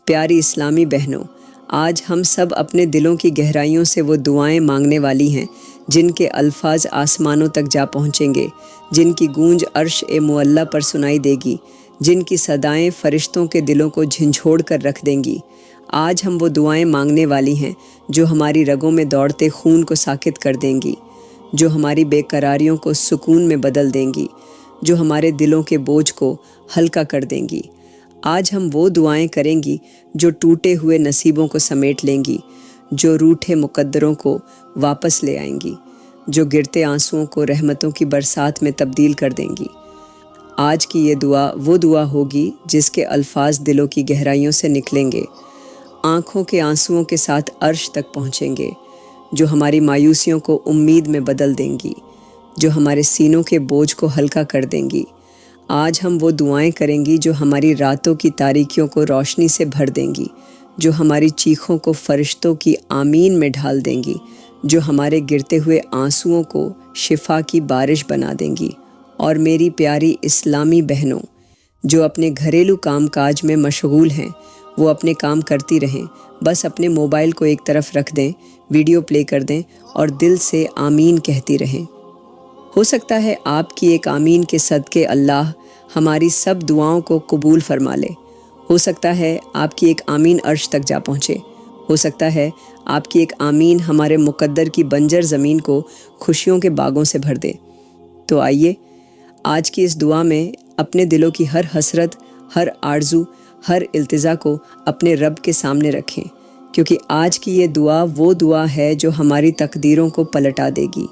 پیاری اسلامی بہنوں، آج ہم سب اپنے دلوں کی گہرائیوں سے وہ دعائیں مانگنے والی ہیں جن کے الفاظ آسمانوں تک جا پہنچیں گے، جن کی گونج عرش معلیٰ پر سنائی دے گی، جن کی صدائیں فرشتوں کے دلوں کو جھنجھوڑ کر رکھ دیں گی۔ آج ہم وہ دعائیں مانگنے والی ہیں جو ہماری رگوں میں دوڑتے خون کو ساکت کر دیں گی، جو ہماری بے قراریوں کو سکون میں بدل دیں گی، جو ہمارے دلوں کے بوجھ کو ہلکا کر دیں گی۔ آج ہم وہ دعائیں کریں گی جو ٹوٹے ہوئے نصیبوں کو سمیٹ لیں گی، جو روٹھے مقدروں کو واپس لے آئیں گی، جو گرتے آنسوؤں کو رحمتوں کی برسات میں تبدیل کر دیں گی۔ آج کی یہ دعا وہ دعا ہوگی جس کے الفاظ دلوں کی گہرائیوں سے نکلیں گے، آنکھوں کے آنسوؤں کے ساتھ عرش تک پہنچیں گے، جو ہماری مایوسیوں کو امید میں بدل دیں گی، جو ہمارے سینوں کے بوجھ کو ہلکا کر دیں گی۔ آج ہم وہ دعائیں کریں گی جو ہماری راتوں کی تاریکیوں کو روشنی سے بھر دیں گی، جو ہماری چیخوں کو فرشتوں کی آمین میں ڈھال دیں گی، جو ہمارے گرتے ہوئے آنسوؤں کو شفا کی بارش بنا دیں گی۔ اور میری پیاری اسلامی بہنوں جو اپنے گھریلو کام کاج میں مشغول ہیں، وہ اپنے کام کرتی رہیں، بس اپنے موبائل کو ایک طرف رکھ دیں، ویڈیو پلے کر دیں اور دل سے آمین کہتی رہیں۔ ہو سکتا ہے آپ کی ایک آمین کے صدقے اللہ ہماری سب دعاؤں کو قبول فرما لے۔ ہو سکتا ہے آپ کی ایک آمین عرش تک جا پہنچے۔ ہو سکتا ہے آپ کی ایک آمین ہمارے مقدر کی بنجر زمین کو خوشیوں کے باغوں سے بھر دے۔ تو آئیے آج کی اس دعا میں اپنے دلوں کی ہر حسرت، ہر آرزو، ہر التجا کو اپنے رب کے سامنے رکھیں، کیونکہ آج کی یہ دعا وہ دعا ہے جو ہماری تقدیروں کو پلٹا دے گی،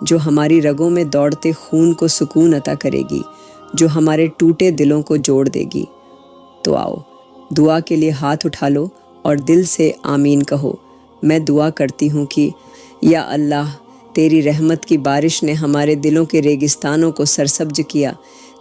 جو ہماری رگوں میں دوڑتے خون کو سکون عطا کرے گی، جو ہمارے ٹوٹے دلوں کو جوڑ دے گی۔ تو آؤ دعا کے لیے ہاتھ اٹھا لو اور دل سے آمین کہو۔ میں دعا کرتی ہوں کہ یا اللہ، تیری رحمت کی بارش نے ہمارے دلوں کے ریگستانوں کو سرسبز کیا،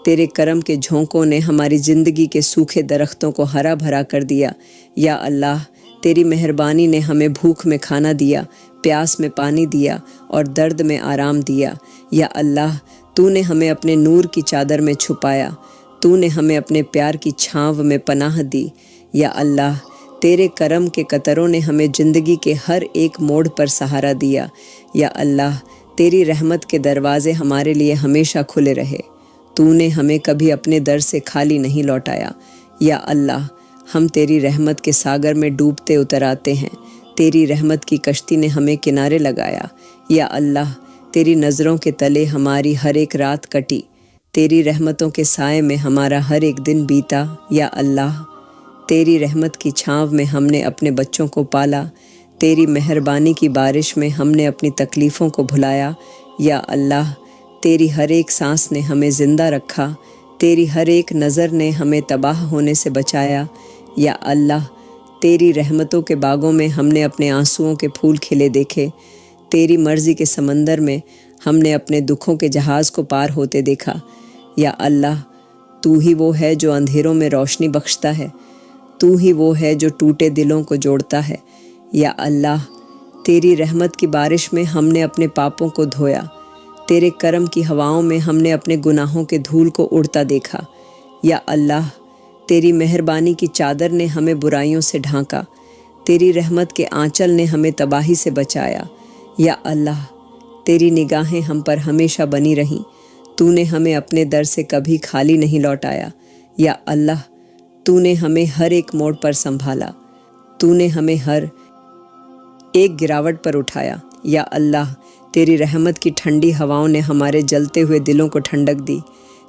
تیرے کرم کے جھونکوں نے ہماری زندگی کے سوکھے درختوں کو ہرا بھرا کر دیا۔ یا اللہ، تیری مہربانی نے ہمیں بھوک میں کھانا دیا، پیاس میں پانی دیا اور درد میں آرام دیا۔ یا اللہ، تو نے ہمیں اپنے نور کی چادر میں چھپایا، تو نے ہمیں اپنے پیار کی چھاؤں میں پناہ دی۔ یا اللہ، تیرے کرم کے قطروں نے ہمیں زندگی کے ہر ایک موڑ پر سہارا دیا۔ یا اللہ، تیری رحمت کے دروازے ہمارے لیے ہمیشہ کھلے رہے، تو نے ہمیں کبھی اپنے در سے خالی نہیں لوٹایا۔ یا اللہ، ہم تیری رحمت کے ساگر میں ڈوبتے اتر آتے ہیں، تیری رحمت کی کشتی نے ہمیں کنارے لگایا۔ یا اللہ، تیری نظروں کے تلے ہماری ہر ایک رات کٹی، تیری رحمتوں کے سائے میں ہمارا ہر ایک دن بیتا۔ یا اللہ، تیری رحمت کی چھاؤں میں ہم نے اپنے بچوں کو پالا، تیری مہربانی کی بارش میں ہم نے اپنی تکلیفوں کو بھلایا۔ یا اللہ، تیری ہر ایک سانس نے ہمیں زندہ رکھا، تیری ہر ایک نظر نے ہمیں تباہ ہونے سے بچایا۔ یا اللہ، تیری رحمتوں کے باغوں میں ہم نے اپنے آنسوؤں کے پھول کھلے دیکھے، تیری مرضی کے سمندر میں ہم نے اپنے دکھوں کے جہاز کو پار ہوتے دیکھا۔ یا اللہ، تو ہی وہ ہے جو اندھیروں میں روشنی بخشتا ہے، تو ہی وہ ہے جو ٹوٹے دلوں کو جوڑتا ہے۔ یا اللہ، تیری رحمت کی بارش میں ہم نے اپنے پاپوں کو دھویا، تیرے کرم کی ہواؤں میں ہم نے اپنے گناہوں کے دھول کو اڑتا دیکھا۔ یا اللہ، تیری مہربانی کی چادر نے ہمیں برائیوں سے ڈھانکا، تیری رحمت کے آنچل نے ہمیں تباہی سے بچایا۔ یا اللہ، تیری نگاہیں ہم پر ہمیشہ بنی رہیں، تو نے ہمیں اپنے در سے کبھی خالی نہیں لوٹایا۔ یا اللہ، تو نے ہمیں ہر ایک موڑ پر سنبھالا، تو نے ہمیں ہر ایک گراوٹ پر اٹھایا۔ یا اللہ، تیری رحمت کی ٹھنڈی ہواؤں نے ہمارے جلتے ہوئے دلوں کو ٹھنڈک دی،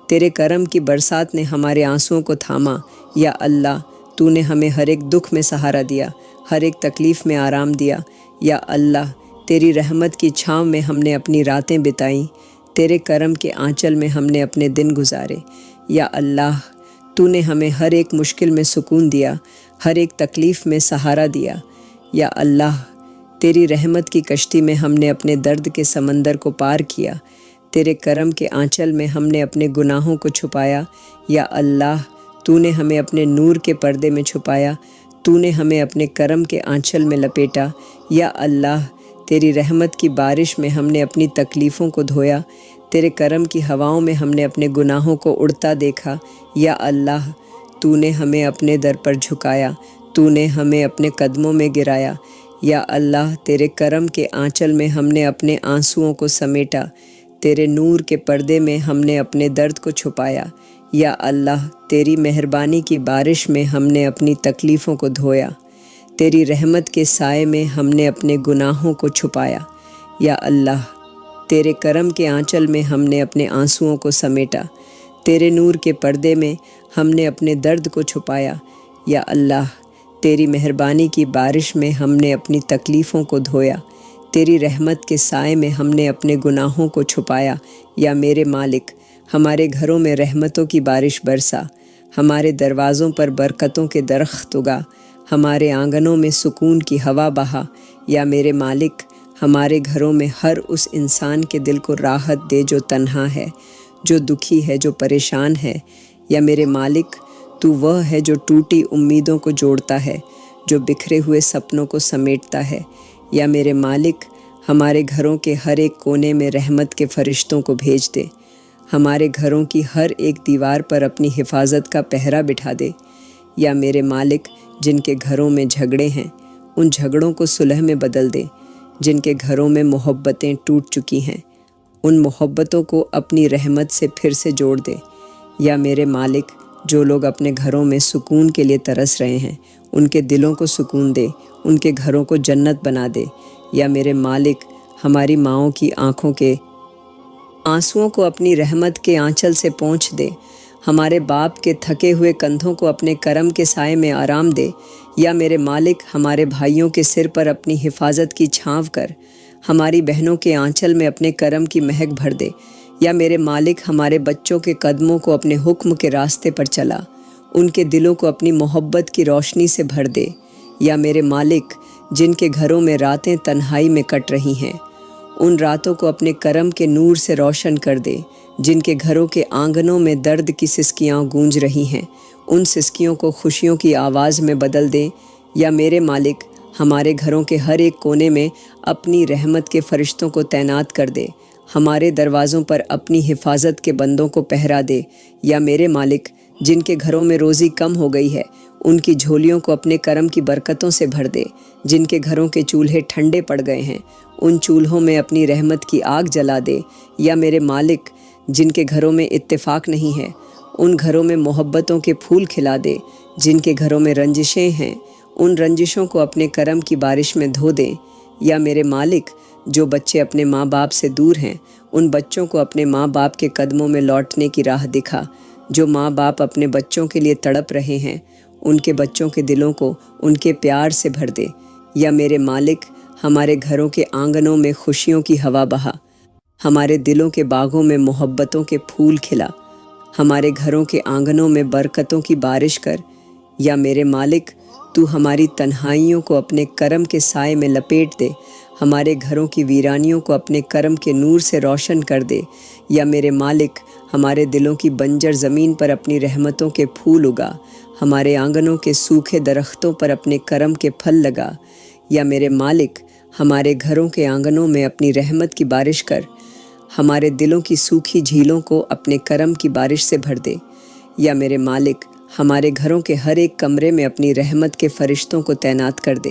تیرے کرم کی برسات نے ہمارے آنسوؤں کو تھاما۔ یا اللہ، تو نے ہمیں ہر ایک دکھ میں سہارا دیا، ہر ایک تکلیف میں آرام دیا۔ یا اللہ، تیری رحمت کی چھاؤں میں ہم نے اپنی راتیں بتائیں، تیرے کرم کے آنچل میں ہم نے اپنے دن گزارے۔ یا اللہ، تو نے ہمیں ہر ایک مشکل میں سکون دیا، ہر ایک تکلیف میں سہارا دیا۔ یا اللہ، تیری رحمت کی کشتی میں ہم نے اپنے درد کے سمندر کو پار کیا، تیرے کرم کے آنچل میں ہم نے اپنے گناہوں کو چھپایا۔ یا اللہ، تو نے ہمیں اپنے نور کے پردے میں چھپایا، تو نے ہمیں اپنے کرم کے آنچل میں لپیٹا۔ یا اللہ، تیری رحمت کی بارش میں ہم نے اپنی تکلیفوں کو دھویا، تیرے کرم کی ہواؤں میں ہم نے اپنے گناہوں کو اڑتا دیکھا۔ یا اللہ، تو نے ہمیں اپنے در پر جھکایا، تو نے ہمیں اپنے قدموں میں گرایا۔ یا اللہ تیرے کرم کے آنچل میں ہم نے اپنے آنسوؤں کو سمیٹا، تیرے نور کے پردے میں ہم نے اپنے درد کو چھپایا۔ یا اللہ تیری مہربانی کی بارش میں ہم نے اپنی تکلیفوں کو دھویا، تیری رحمت کے سائے میں ہم نے اپنے گناہوں کو چھپایا۔ یا اللہ تیرے کرم کے آنچل میں ہم نے اپنے آنسوؤں کو سمیٹا، تیرے نور کے پردے میں ہم نے اپنے درد کو چھپایا۔ یا اللہ تیری مہربانی کی بارش میں ہم نے اپنی تکلیفوں کو دھویا، تیری رحمت کے سائے میں ہم نے اپنے گناہوں کو چھپایا۔ یا میرے مالک ہمارے گھروں میں رحمتوں کی بارش برسا، ہمارے دروازوں پر برکتوں کے درخت اگا، ہمارے آنگنوں میں سکون کی ہوا بہا۔ یا میرے مالک ہمارے گھروں میں ہر اس انسان کے دل کو راحت دے جو تنہا ہے، جو دکھی ہے، جو پریشان ہے۔ یا میرے مالک تو وہ ہے جو ٹوٹی امیدوں کو جوڑتا ہے، جو بکھرے ہوئے سپنوں کو سمیٹتا ہے۔ یا میرے مالک ہمارے گھروں کے ہر ایک کونے میں رحمت کے فرشتوں کو بھیج دے، ہمارے گھروں کی ہر ایک دیوار پر اپنی حفاظت کا پہرا بٹھا دے۔ یا میرے مالک جن کے گھروں میں جھگڑے ہیں ان جھگڑوں کو صلح میں بدل دے، جن کے گھروں میں محبتیں ٹوٹ چکی ہیں ان محبتوں کو اپنی رحمت سے پھر سے جوڑ دے۔ یا میرے مالک جو لوگ اپنے گھروں میں سکون کے لیے ترس رہے ہیں ان کے دلوں کو سکون دے، ان کے گھروں کو جنت بنا دے۔ یا میرے مالک ہماری ماؤں کی آنکھوں کے آنسوؤں کو اپنی رحمت کے آنچل سے پونچھ دے، ہمارے باپ کے تھکے ہوئے کندھوں کو اپنے کرم کے سائے میں آرام دے۔ یا میرے مالک ہمارے بھائیوں کے سر پر اپنی حفاظت کی چھاؤں کر، ہماری بہنوں کے آنچل میں اپنے کرم کی مہک بھر دے۔ یا میرے مالک ہمارے بچوں کے قدموں کو اپنے حکم کے راستے پر چلا، ان کے دلوں کو اپنی محبت کی روشنی سے بھر دے۔ یا میرے مالک جن کے گھروں میں راتیں تنہائی میں کٹ رہی ہیں ان راتوں کو اپنے کرم کے نور سے روشن کر دے، جن کے گھروں کے آنگنوں میں درد کی سسکیاں گونج رہی ہیں ان سسکیوں کو خوشیوں کی آواز میں بدل دے۔ یا میرے مالک ہمارے گھروں کے ہر ایک کونے میں اپنی رحمت کے فرشتوں کو تعینات کر دے، ہمارے دروازوں پر اپنی حفاظت کے بندوں کو پہرا دے۔ یا میرے مالک جن کے گھروں میں روزی کم ہو گئی ہے ان کی جھولیوں کو اپنے کرم کی برکتوں سے بھر دے، جن کے گھروں کے چولہے ٹھنڈے پڑ گئے ہیں ان چولہوں میں اپنی رحمت کی آگ جلا دے۔ یا میرے مالک جن کے گھروں میں اتفاق نہیں ہے ان گھروں میں محبتوں کے پھول کھلا دے، جن کے گھروں میں رنجشیں ہیں ان رنجشوں کو اپنے کرم کی بارش میں دھو دے۔ یا میرے مالک جو بچے اپنے ماں باپ سے دور ہیں ان بچوں کو اپنے ماں باپ کے قدموں میں لوٹنے کی راہ دکھا، جو ماں باپ اپنے بچوں کے لیے تڑپ رہے ہیں ان کے بچوں کے دلوں کو ان کے پیار سے بھر دے۔ یا میرے مالک ہمارے گھروں کے آنگنوں میں خوشیوں کی ہوا بہا، ہمارے دلوں کے باغوں میں محبتوں کے پھول کھلا، ہمارے گھروں کے آنگنوں میں برکتوں کی بارش کر۔ یا میرے مالک تو ہماری تنہائیوں کو اپنے کرم کے سائے میں لپیٹ دے، ہمارے گھروں کی ویرانیوں کو اپنے کرم کے نور سے روشن کر دے۔ یا میرے مالک ہمارے دلوں کی بنجر زمین پر اپنی رحمتوں کے پھول اگا، ہمارے آنگنوں کے سوکھے درختوں پر اپنے کرم کے پھل لگا۔ یا میرے مالک ہمارے گھروں کے آنگنوں میں اپنی رحمت کی بارش کر، ہمارے دلوں کی سوکھی جھیلوں کو اپنے کرم کی بارش سے بھر دے۔ یا میرے مالک ہمارے گھروں کے ہر ایک کمرے میں اپنی رحمت کے فرشتوں کو تعینات کر دے،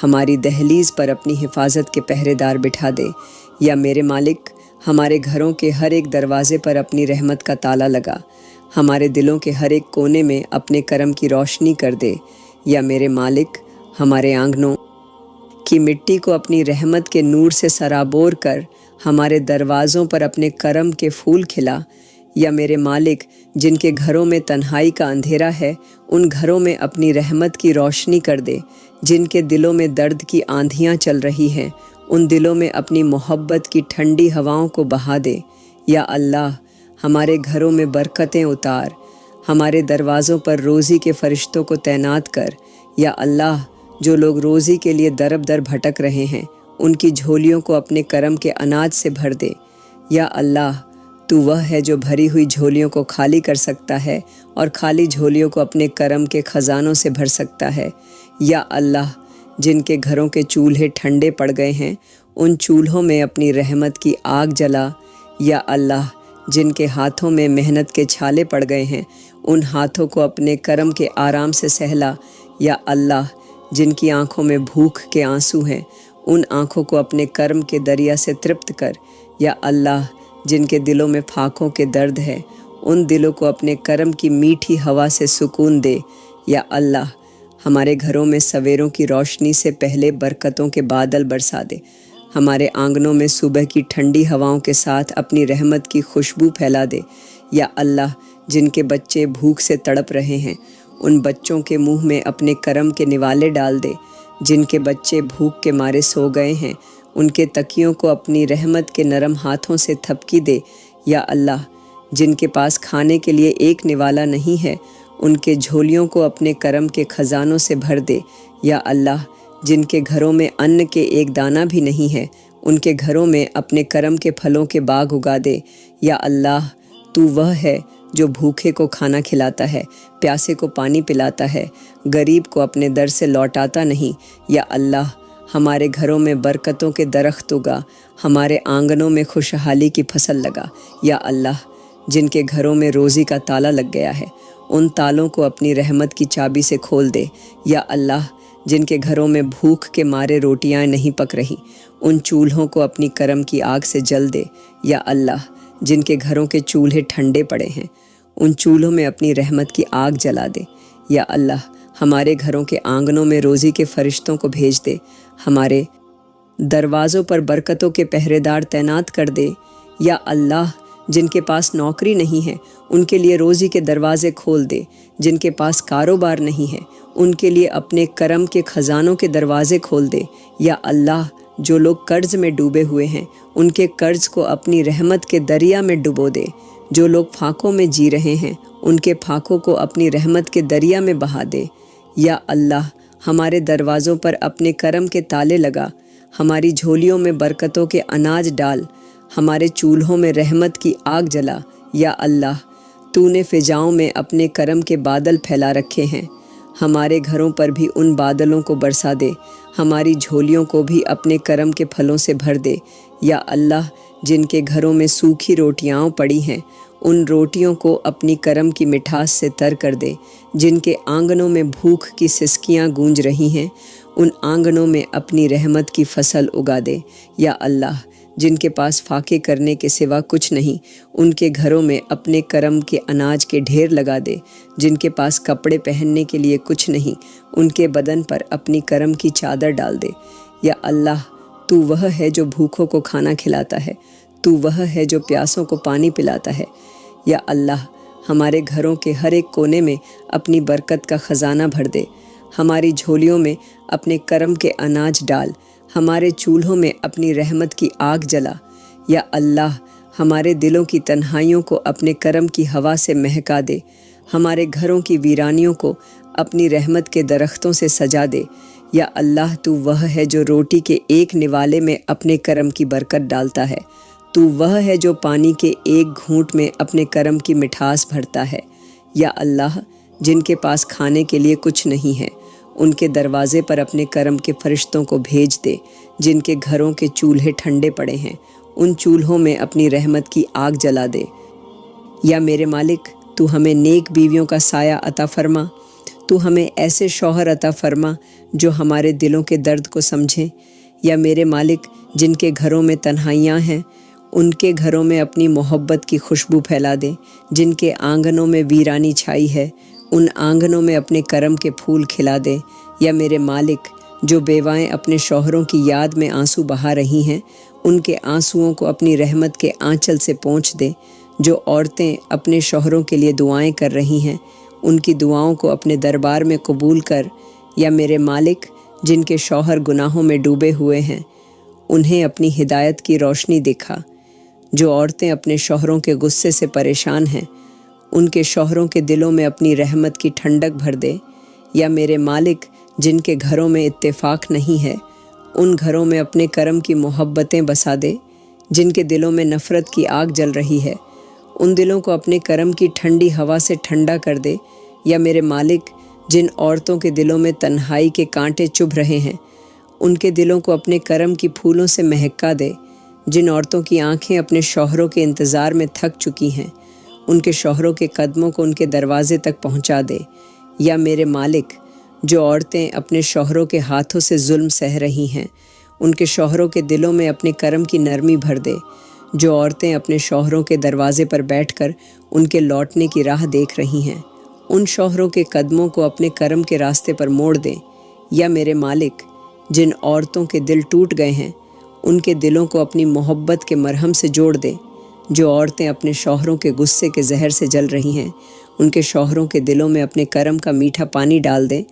ہماری دہلیز پر اپنی حفاظت کے پہرے دار بٹھا دے۔ یا میرے مالک ہمارے گھروں کے ہر ایک دروازے پر اپنی رحمت کا تالا لگا، ہمارے دلوں کے ہر ایک کونے میں اپنے کرم کی روشنی کر دے۔ یا میرے مالک ہمارے آنگنوں کی مٹی کو اپنی رحمت کے نور سے سرابور کر، ہمارے دروازوں پر اپنے کرم کے پھول کھلا۔ یا میرے مالک جن کے گھروں میں تنہائی کا اندھیرا ہے ان گھروں میں اپنی رحمت کی روشنی کر دے، جن کے دلوں میں درد کی آندھیاں چل رہی ہیں ان دلوں میں اپنی محبت کی ٹھنڈی ہواؤں کو بہا دے۔ یا اللہ ہمارے گھروں میں برکتیں اتار، ہمارے دروازوں پر روزی کے فرشتوں کو تعینات کر۔ یا اللہ جو لوگ روزی کے لیے درب در بھٹک رہے ہیں ان کی جھولیوں کو اپنے کرم کے اناج سے بھر دے۔ یا اللہ تو وہ ہے جو بھری ہوئی جھولیوں کو خالی کر سکتا ہے اور خالی جھولیوں کو اپنے کرم کے خزانوں سے بھر سکتا ہے۔ یا اللہ جن کے گھروں کے چولہے ٹھنڈے پڑ گئے ہیں ان چولہوں میں اپنی رحمت کی آگ جلا۔ یا اللہ جن کے ہاتھوں میں محنت کے چھالے پڑ گئے ہیں ان ہاتھوں کو اپنے کرم کے آرام سے سہلا یا اللہ، جن کی آنکھوں میں بھوک کے آنسو ہیں، ان آنکھوں کو اپنے کرم کے دریا سے ترپت کر یا اللہ، جن کے دلوں میں پھاکوں کے درد ہے، ان دلوں کو اپنے کرم کی میٹھی ہوا سے سکون دے یا اللہ، ہمارے گھروں میں سویروں کی روشنی سے پہلے برکتوں کے بادل برسا دے، ہمارے آنگنوں میں صبح کی ٹھنڈی ہواؤں کے ساتھ اپنی رحمت کی خوشبو پھیلا دے یا اللہ، جن کے بچے بھوک سے تڑپ رہے ہیں، ان بچوں کے منہ میں اپنے کرم کے نوالے ڈال دے، جن کے بچے بھوک کے مارے سو گئے ہیں، ان کے تکیوں کو اپنی رحمت کے نرم ہاتھوں سے تھپکی دے یا اللہ، جن کے پاس کھانے کے لیے ایک نوالا نہیں ہے، ان کے جھولیوں کو اپنے کرم کے خزانوں سے بھر دے یا اللہ، جن کے گھروں میں ان کے ایک دانہ بھی نہیں ہے، ان کے گھروں میں اپنے کرم کے پھلوں کے باغ اگا دے یا اللہ، تو وہ ہے جو بھوکے کو کھانا کھلاتا ہے، پیاسے کو پانی پلاتا ہے، غریب کو اپنے در سے لوٹاتا نہیں یا اللہ، ہمارے گھروں میں برکتوں کے درخت اگا، ہمارے آنگنوں میں خوشحالی کی فصل لگا یا اللہ، جن کے گھروں میں روزی کا تالا لگ گیا ہے، ان تالوں کو اپنی رحمت کی چابی سے کھول دے یا اللہ، جن کے گھروں میں بھوک کے مارے روٹیاں نہیں پک رہی، ان چولہوں کو اپنی کرم کی آگ سے جل دے یا اللہ، جن کے گھروں کے چولہے ٹھنڈے پڑے ہیں، ان چولہوں میں اپنی رحمت کی آگ جلا دے یا اللہ، ہمارے گھروں کے آنگنوں میں روزی کے فرشتوں کو بھیج دے، ہمارے دروازوں پر برکتوں کے پہرے دار تعینات کر دے یا اللہ، جن کے پاس نوکری نہیں ہے ان کے لیے روزی کے دروازے کھول دے، جن کے پاس کاروبار نہیں ہے ان کے لیے اپنے کرم کے خزانوں کے دروازے کھول دے یا اللہ، جو لوگ قرض میں ڈوبے ہوئے ہیں ان کے قرض کو اپنی رحمت کے دریا میں ڈبو دے، جو لوگ پھاکوں میں جی رہے ہیں ان کے پھاکوں کو اپنی رحمت کے دریا میں بہا دے یا اللہ، ہمارے دروازوں پر اپنے کرم کے تالے لگا، ہماری جھولیوں میں برکتوں کے اناج ڈال، ہمارے چولہوں میں رحمت کی آگ جلا یا اللہ، تو نے فضاؤں میں اپنے کرم کے بادل پھیلا رکھے ہیں، ہمارے گھروں پر بھی ان بادلوں کو برسا دے، ہماری جھولیوں کو بھی اپنے کرم کے پھلوں سے بھر دے یا اللہ، جن کے گھروں میں سوکھی روٹیاں پڑی ہیں ان روٹیوں کو اپنی کرم کی مٹھاس سے تر کر دے، جن کے آنگنوں میں بھوک کی سسکیاں گونج رہی ہیں ان آنگنوں میں اپنی رحمت کی فصل اگا دے یا اللہ، جن کے پاس فاقے کرنے کے سوا کچھ نہیں ان کے گھروں میں اپنے کرم کے اناج کے ڈھیر لگا دے، جن کے پاس کپڑے پہننے کے لیے کچھ نہیں ان کے بدن پر اپنی کرم کی چادر ڈال دے یا اللہ، تو وہ ہے جو بھوکوں کو کھانا کھلاتا ہے، تو وہ ہے جو پیاسوں کو پانی پلاتا ہے یا اللہ، ہمارے گھروں کے ہر ایک کونے میں اپنی برکت کا خزانہ بھر دے، ہماری جھولیوں میں اپنے کرم کے اناج ڈال، ہمارے چولہوں میں اپنی رحمت کی آگ جلا یا اللہ، ہمارے دلوں کی تنہائیوں کو اپنے کرم کی ہوا سے مہکا دے، ہمارے گھروں کی ویرانیوں کو اپنی رحمت کے درختوں سے سجا دے یا اللہ، تو وہ ہے جو روٹی کے ایک نوالے میں اپنے کرم کی برکت ڈالتا ہے، تو وہ ہے جو پانی کے ایک گھونٹ میں اپنے کرم کی مٹھاس بھرتا ہے یا اللہ، جن کے پاس کھانے کے لیے کچھ نہیں ہے ان کے دروازے پر اپنے کرم کے فرشتوں کو بھیج دے، جن کے گھروں کے چولہے ٹھنڈے پڑے ہیں ان چولہوں میں اپنی رحمت کی آگ جلا دے یا میرے مالک، تو ہمیں نیک بیویوں کا سایہ عطا فرما، تو ہمیں ایسے شوہر عطا فرما جو ہمارے دلوں کے درد کو سمجھیں یا میرے مالک، جن کے گھروں میں تنہائیاں ہیں ان کے گھروں میں اپنی محبت کی خوشبو پھیلا دے، جن کے آنگنوں میں ویرانی چھائی ہے ان آنگنوں میں اپنے کرم کے پھول کھلا دے یا میرے مالک، جو بیوائیں اپنے شوہروں کی یاد میں آنسو بہا رہی ہیں ان کے آنسوؤں کو اپنی رحمت کے آنچل سے پونچھ دے، جو عورتیں اپنے شوہروں کے لیے دعائیں کر رہی ہیں ان کی دعاؤں کو اپنے دربار میں قبول کر یا میرے مالک، جن کے شوہر گناہوں میں ڈوبے ہوئے ہیں انہیں اپنی ہدایت کی روشنی دکھا، جو عورتیں اپنے شوہروں کے غصے سے پریشان ہیں ان کے شوہروں کے دلوں میں اپنی رحمت کی ٹھنڈک بھر دے یا میرے مالک، جن کے گھروں میں اتفاق نہیں ہے ان گھروں میں اپنے کرم کی محبتیں بسا دے، جن کے دلوں میں نفرت کی آگ جل رہی ہے ان دلوں کو اپنے کرم کی ٹھنڈی ہوا سے ٹھنڈا کر دے یا میرے مالک، جن عورتوں کے دلوں میں تنہائی کے کانٹے چبھ رہے ہیں ان کے دلوں کو اپنے کرم کی پھولوں سے مہکا دے، جن عورتوں کی آنکھیں اپنے شوہروں کے انتظار میں تھک چکی ہیں ان کے شوہروں کے قدموں کو ان کے دروازے تک پہنچا دے۔ یا میرے مالک، جو عورتیں اپنے شوہروں کے ہاتھوں سے ظلم سہ رہی ہیں، ان کے شوہروں کے دلوں میں اپنے کرم کی نرمی بھر دے۔ جو عورتیں اپنے شوہروں کے دروازے پر بیٹھ کر ان کے لوٹنے کی راہ دیکھ رہی ہیں، ان شوہروں کے قدموں کو اپنے کرم کے راستے پر موڑ دیں۔ یا میرے مالک، جن عورتوں کے دل ٹوٹ گئے ہیں، ان کے دلوں کو اپنی محبت کے مرہم سے جوڑ دے۔ جو عورتیں اپنے شوہروں کے غصے کے زہر سے جل رہی ہیں، ان کے شوہروں کے دلوں میں اپنے کرم کا میٹھا پانی ڈال دیں۔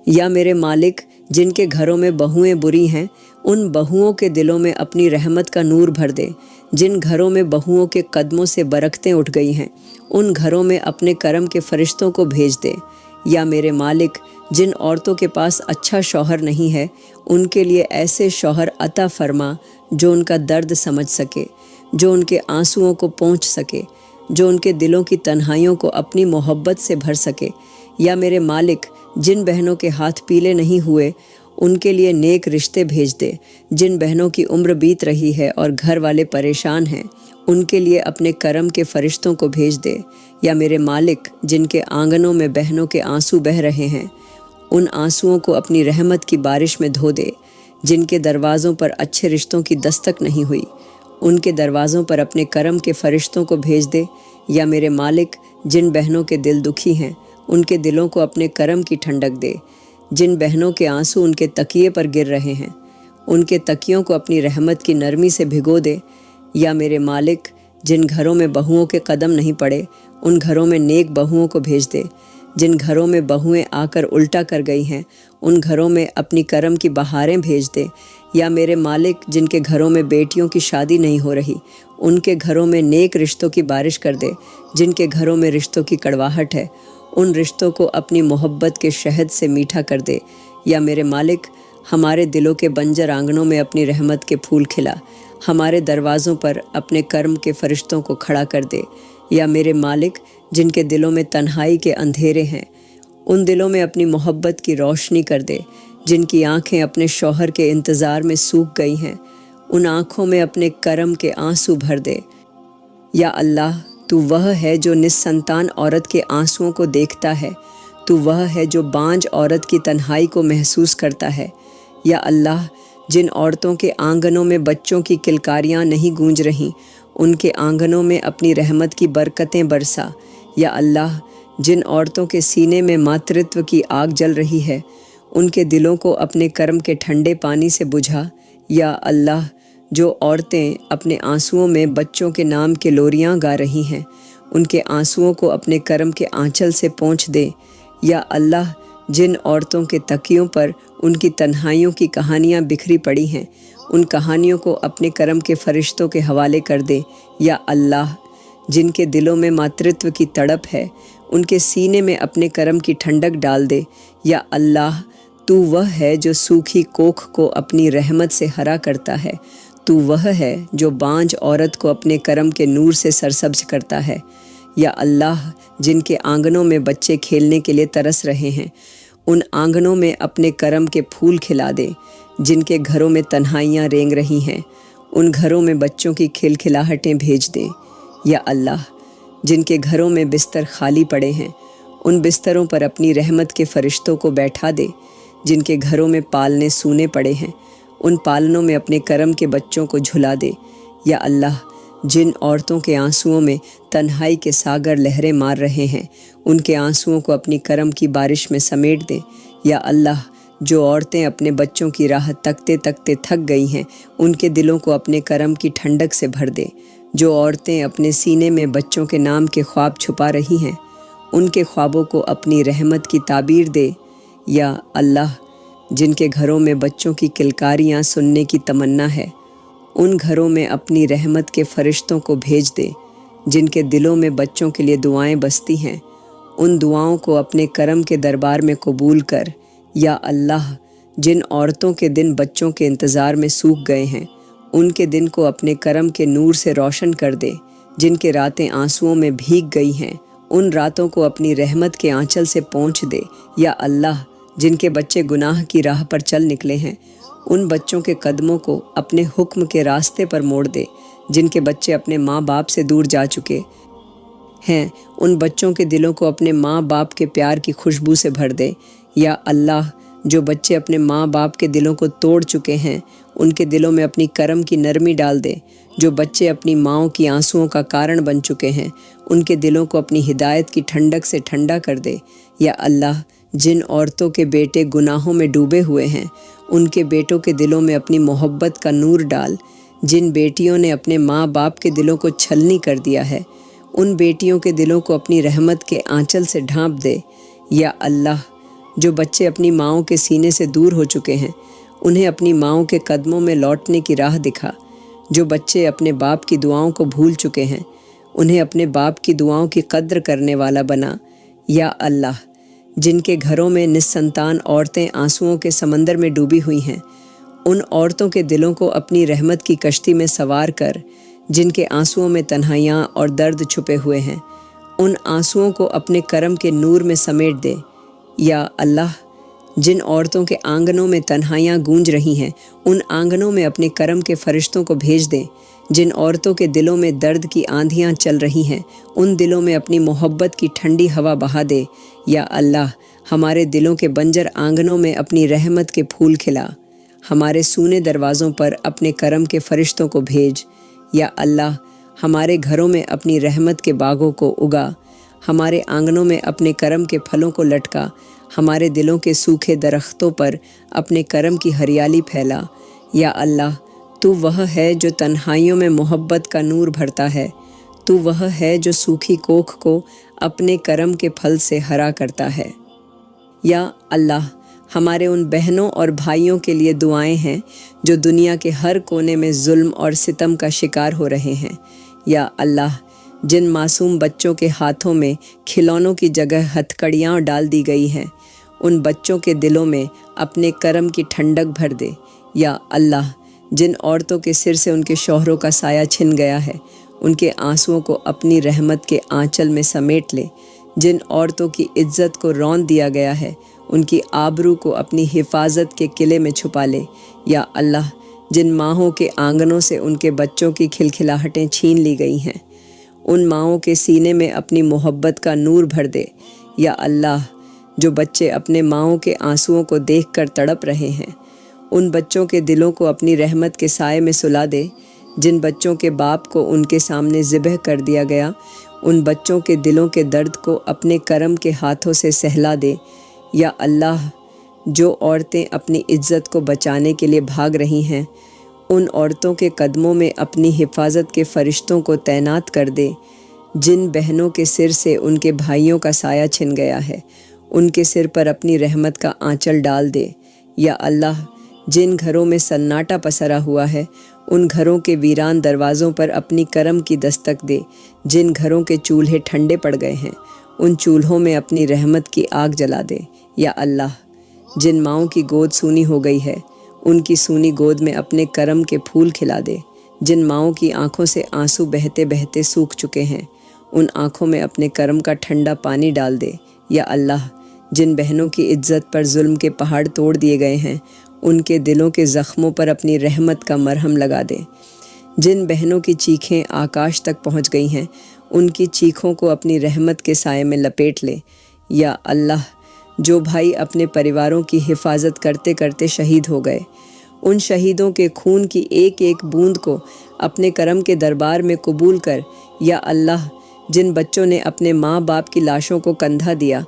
یا میرے مالک، جن کے گھروں میں بہوئیں بری ہیں، ان بہوؤں کے دلوں میں اپنی رحمت کا نور بھر دے۔ جن گھروں میں بہوؤں کے قدموں سے برکتیں اٹھ گئی ہیں، ان گھروں میں اپنے کرم کے فرشتوں کو بھیج دے۔ یا میرے مالک، جن عورتوں کے پاس اچھا شوہر نہیں ہے، ان کے لیے ایسے شوہر عطا فرما جو ان کا درد سمجھ سکے، جو ان کے آنسوؤں کو پہنچ سکے، جو ان کے دلوں کی تنہائیوں کو اپنی محبت سے بھر سکے۔ یا میرے مالک، جن بہنوں کے ہاتھ پیلے نہیں ہوئے، ان کے لیے نیک رشتے بھیج دے۔ جن بہنوں کی عمر بیت رہی ہے اور گھر والے پریشان ہیں، ان کے لیے اپنے کرم کے فرشتوں کو بھیج دے۔ یا میرے مالک، جن کے آنگنوں میں بہنوں کے آنسو بہہ رہے ہیں، ان آنسوؤں کو اپنی رحمت کی بارش میں دھو دے۔ جن کے دروازوں پر اچھے رشتوں کی دستک نہیں ہوئی، ان کے دروازوں پر اپنے کرم کے فرشتوں کو بھیج دے۔ یا میرے مالک، جن بہنوں کے دل دکھی ہیں، ان کے دلوں کو اپنے کرم کی ٹھنڈک دے۔ جن بہنوں کے آنسو ان کے تکیے پر گر رہے ہیں، ان کے تکیوں کو اپنی رحمت کی نرمی سے بھگو دے۔ یا میرے مالک، جن گھروں میں بہوؤں کے قدم نہیں پڑے، ان گھروں میں نیک بہوؤں کو بھیج دے۔ جن گھروں میں بہوئیں آ کر الٹا کر گئی ہیں، ان گھروں میں اپنی کرم کی بہاریں بھیج دے۔ یا میرے مالک، جن کے گھروں میں بیٹیوں کی شادی نہیں ہو رہی، ان کے گھروں میں نیک رشتوں کی بارش کر دے۔ جن کے گھروں میں رشتوں کی کڑواہٹ ہے، ان رشتوں کو اپنی محبت کے شہد سے میٹھا کر دے۔ یا میرے مالک، ہمارے دلوں کے بنجر آنگنوں میں اپنی رحمت کے پھول کھلا، ہمارے دروازوں پر اپنے کرم کے فرشتوں کو کھڑا کر دے۔ یا میرے مالک، جن کے دلوں میں تنہائی کے اندھیرے ہیں، ان دلوں میں اپنی محبت کی روشنی کر دے۔ جن کی آنکھیں اپنے شوہر کے انتظار میں سوکھ گئی ہیں، ان آنکھوں میں اپنے کرم کے آنسو بھر دے۔ یا اللہ، تو وہ ہے جو نسنتان عورت کے آنسوؤں کو دیکھتا ہے، تو وہ ہے جو بانجھ عورت کی تنہائی کو محسوس کرتا ہے۔ یا اللہ، جن عورتوں کے آنگنوں میں بچوں کی کلکاریاں نہیں گونج رہیں، ان کے آنگنوں میں اپنی رحمت کی برکتیں برسا۔ یا اللہ، جن عورتوں کے سینے میں ماترتو کی آگ جل رہی ہے، ان کے دلوں کو اپنے کرم کے ٹھنڈے پانی سے بجھا۔ یا اللہ، جو عورتیں اپنے آنسوؤں میں بچوں کے نام کے لوریاں گا رہی ہیں، ان کے آنسوؤں کو اپنے کرم کے آنچل سے پونچھ دے۔ یا اللہ، جن عورتوں کے تکیوں پر ان کی تنہائیوں کی کہانیاں بکھری پڑی ہیں، ان کہانیوں کو اپنے کرم کے فرشتوں کے حوالے کر دے۔ یا اللہ، جن کے دلوں میں ماترتو کی تڑپ ہے، ان کے سینے میں اپنے کرم کی ٹھنڈک ڈال دے۔ یا اللہ، تو وہ ہے جو سوکھی کوکھ کو اپنی رحمت سے ہرا کرتا ہے، تو وہ ہے جو بانجھ عورت کو اپنے کرم کے نور سے سرسبز کرتا ہے۔ یا اللہ، جن کے آنگنوں میں بچے کھیلنے کے لیے ترس رہے ہیں، ان آنگنوں میں اپنے کرم کے پھول کھلا دے۔ جن کے گھروں میں تنہائیاں رینگ رہی ہیں، ان گھروں میں بچوں کی کھلکھلاہٹیں بھیج دے۔ یا اللہ، جن کے گھروں میں بستر خالی پڑے ہیں، ان بستروں پر اپنی رحمت کے فرشتوں کو بیٹھا دے۔ جن کے گھروں میں پالنے سونے پڑے ہیں، ان پالنوں میں اپنے کرم کے بچوں کو جھلا دے۔ یا اللہ، جن عورتوں کے آنسوؤں میں تنہائی کے ساگر لہریں مار رہے ہیں، ان کے آنسوؤں کو اپنی کرم کی بارش میں سمیٹ دے۔ یا اللہ، جو عورتیں اپنے بچوں کی راہ تکتے تکتے تھک گئی ہیں، ان کے دلوں کو اپنے کرم کی ٹھنڈک سے بھر دے۔ جو عورتیں اپنے سینے میں بچوں کے نام کے خواب چھپا رہی ہیں، ان کے خوابوں کو اپنی رحمت کی تعبیر دے۔ یا اللہ، جن کے گھروں میں بچوں کی کلکاریاں سننے کی تمنا ہے، ان گھروں میں اپنی رحمت کے فرشتوں کو بھیج دے۔ جن کے دلوں میں بچوں کے لیے دعائیں بستی ہیں، ان دعاؤں کو اپنے کرم کے دربار میں قبول کر۔ یا اللہ، جن عورتوں کے دن بچوں کے انتظار میں سوکھ گئے ہیں، ان کے دن کو اپنے کرم کے نور سے روشن کر دے۔ جن کے راتیں آنسوؤں میں بھیگ گئی ہیں، ان راتوں کو اپنی رحمت کے آنچل سے پونچھ دے۔ یا اللہ، جن کے بچے گناہ کی راہ پر چل نکلے ہیں، ان بچوں کے قدموں کو اپنے حکم کے راستے پر موڑ دے۔ جن کے بچے اپنے ماں باپ سے دور جا چکے، ہیں ان بچوں کے دلوں کو اپنے ماں باپ کے پیار کی خوشبو سے بھر دے۔ یا اللہ، جو بچے اپنے ماں باپ کے دلوں کو توڑ چکے ہیں ان کے دلوں میں اپنی کرم کی نرمی ڈال دے۔ جو بچے اپنی ماؤں کی آنسوؤں کا کارن بن چکے ہیں ان کے دلوں کو اپنی ہدایت کی ٹھنڈک سے ٹھنڈا کر دے۔ یا اللہ، جن عورتوں کے بیٹے گناہوں میں ڈوبے ہوئے ہیں ان کے بیٹوں کے دلوں میں اپنی محبت کا نور ڈال۔ جن بیٹیوں نے اپنے ماں باپ کے دلوں کو چھلنی کر دیا ہے ان بیٹیوں کے دلوں کو اپنی رحمت کے آنچل سے ڈھانپ دے۔ یا اللہ، جو بچے اپنی ماؤں کے سینے سے دور ہو چکے ہیں انہیں اپنی ماؤں کے قدموں میں لوٹنے کی راہ دکھا۔ جو بچے اپنے باپ کی دعاؤں کو بھول چکے ہیں انہیں اپنے باپ کی دعاؤں کی قدر کرنے والا بنا۔ یا اللہ، جن کے گھروں میں نسنتان عورتیں آنسوؤں کے سمندر میں ڈوبی ہوئی ہیں ان عورتوں کے دلوں کو اپنی رحمت کی کشتی میں سوار کر۔ جن کے آنسوؤں میں تنہائیاں اور درد چھپے ہوئے ہیں ان آنسوؤں کو اپنے کرم کے نور میں سمیٹ دے۔ یا اللہ، جن عورتوں کے آنگنوں میں تنہائیاں گونج رہی ہیں ان آنگنوں میں اپنے کرم کے فرشتوں کو بھیج دیں۔ جن عورتوں کے دلوں میں درد کی آندھیاں چل رہی ہیں ان دلوں میں اپنی محبت کی ٹھنڈی ہوا بہا دے۔ یا اللہ، ہمارے دلوں کے بنجر آنگنوں میں اپنی رحمت کے پھول کھلا۔ ہمارے سونے دروازوں پر اپنے کرم کے فرشتوں کو بھیج۔ یا اللہ، ہمارے گھروں میں اپنی رحمت کے باغوں کو اگا۔ ہمارے آنگنوں میں اپنے کرم کے پھلوں کو لٹکا۔ ہمارے دلوں کے سوکھے درختوں پر اپنے کرم کی ہریالی پھیلا۔ یا اللہ، تو وہ ہے جو تنہائیوں میں محبت کا نور بھرتا ہے۔ تو وہ ہے جو سوکھی کوکھ کو اپنے کرم کے پھل سے ہرا کرتا ہے۔ یا اللہ، ہمارے ان بہنوں اور بھائیوں کے لیے دعائیں ہیں جو دنیا کے ہر کونے میں ظلم اور ستم کا شکار ہو رہے ہیں۔ یا اللہ، جن معصوم بچوں کے ہاتھوں میں کھلونوں کی جگہ ہتھکڑیاں ڈال دی گئی ہیں ان بچوں کے دلوں میں اپنے کرم کی ٹھنڈک بھر دے۔ یا اللہ، جن عورتوں کے سر سے ان کے شوہروں کا سایہ چھن گیا ہے ان کے آنسوؤں کو اپنی رحمت کے آنچل میں سمیٹ لے۔ جن عورتوں کی عزت کو رون دیا گیا ہے ان کی آبرو کو اپنی حفاظت کے قلعے میں چھپا لے۔ یا اللہ، جن ماہوں کے آنگنوں سے ان کے بچوں کی کھلکھلاہٹیں چھین لی گئی ہیں ان ماؤں کے سینے میں اپنی محبت کا نور بھر دے۔ یا اللہ، جو بچے اپنے ماؤں کے آنسوؤں کو دیکھ کر تڑپ رہے ہیں ان بچوں کے دلوں کو اپنی رحمت کے سائے میں سلا دے۔ جن بچوں کے باپ کو ان کے سامنے ذبح کر دیا گیا ان بچوں کے دلوں کے درد کو اپنے کرم کے ہاتھوں سے سہلا دے۔ یا اللہ، جو عورتیں اپنی عزت کو بچانے کے لیے بھاگ رہی ہیں ان عورتوں کے قدموں میں اپنی حفاظت کے فرشتوں کو تعینات کر دے۔ جن بہنوں کے سر سے ان کے بھائیوں کا سایہ چھن گیا ہے ان کے سر پر اپنی رحمت کا آنچل ڈال دے۔ یا اللہ، جن گھروں میں سناٹا پسرا ہوا ہے ان گھروں کے ویران دروازوں پر اپنی کرم کی دستک دے۔ جن گھروں کے چولہے ٹھنڈے پڑ گئے ہیں ان چولہوں میں اپنی رحمت کی آگ جلا دے۔ یا اللہ، جن ماؤں کی گود سونی ہو گئی ہے ان کی سونی گود میں اپنے کرم کے پھول کھلا دے۔ جن ماؤں کی آنکھوں سے آنسو بہتے بہتے سوکھ چکے ہیں ان آنکھوں میں اپنے کرم کا ٹھنڈا پانی ڈال دے۔ یا اللہ، جن بہنوں کی عزت پر ظلم کے پہاڑ توڑ دیے گئے ہیں ان کے دلوں کے زخموں پر اپنی رحمت کا مرہم لگا دے۔ جن بہنوں کی چیخیں آکاش تک پہنچ گئی ہیں ان کی چیخوں کو اپنی رحمت کے سائے میں لپیٹ لے۔ یا اللہ، جو بھائی اپنے پریواروں کی حفاظت کرتے کرتے شہید ہو گئے ان شہیدوں کے خون کی ایک ایک بوند کو اپنے کرم کے دربار میں قبول کر۔ یا اللہ، جن بچوں نے اپنے ماں باپ کی لاشوں کو کندھا دیا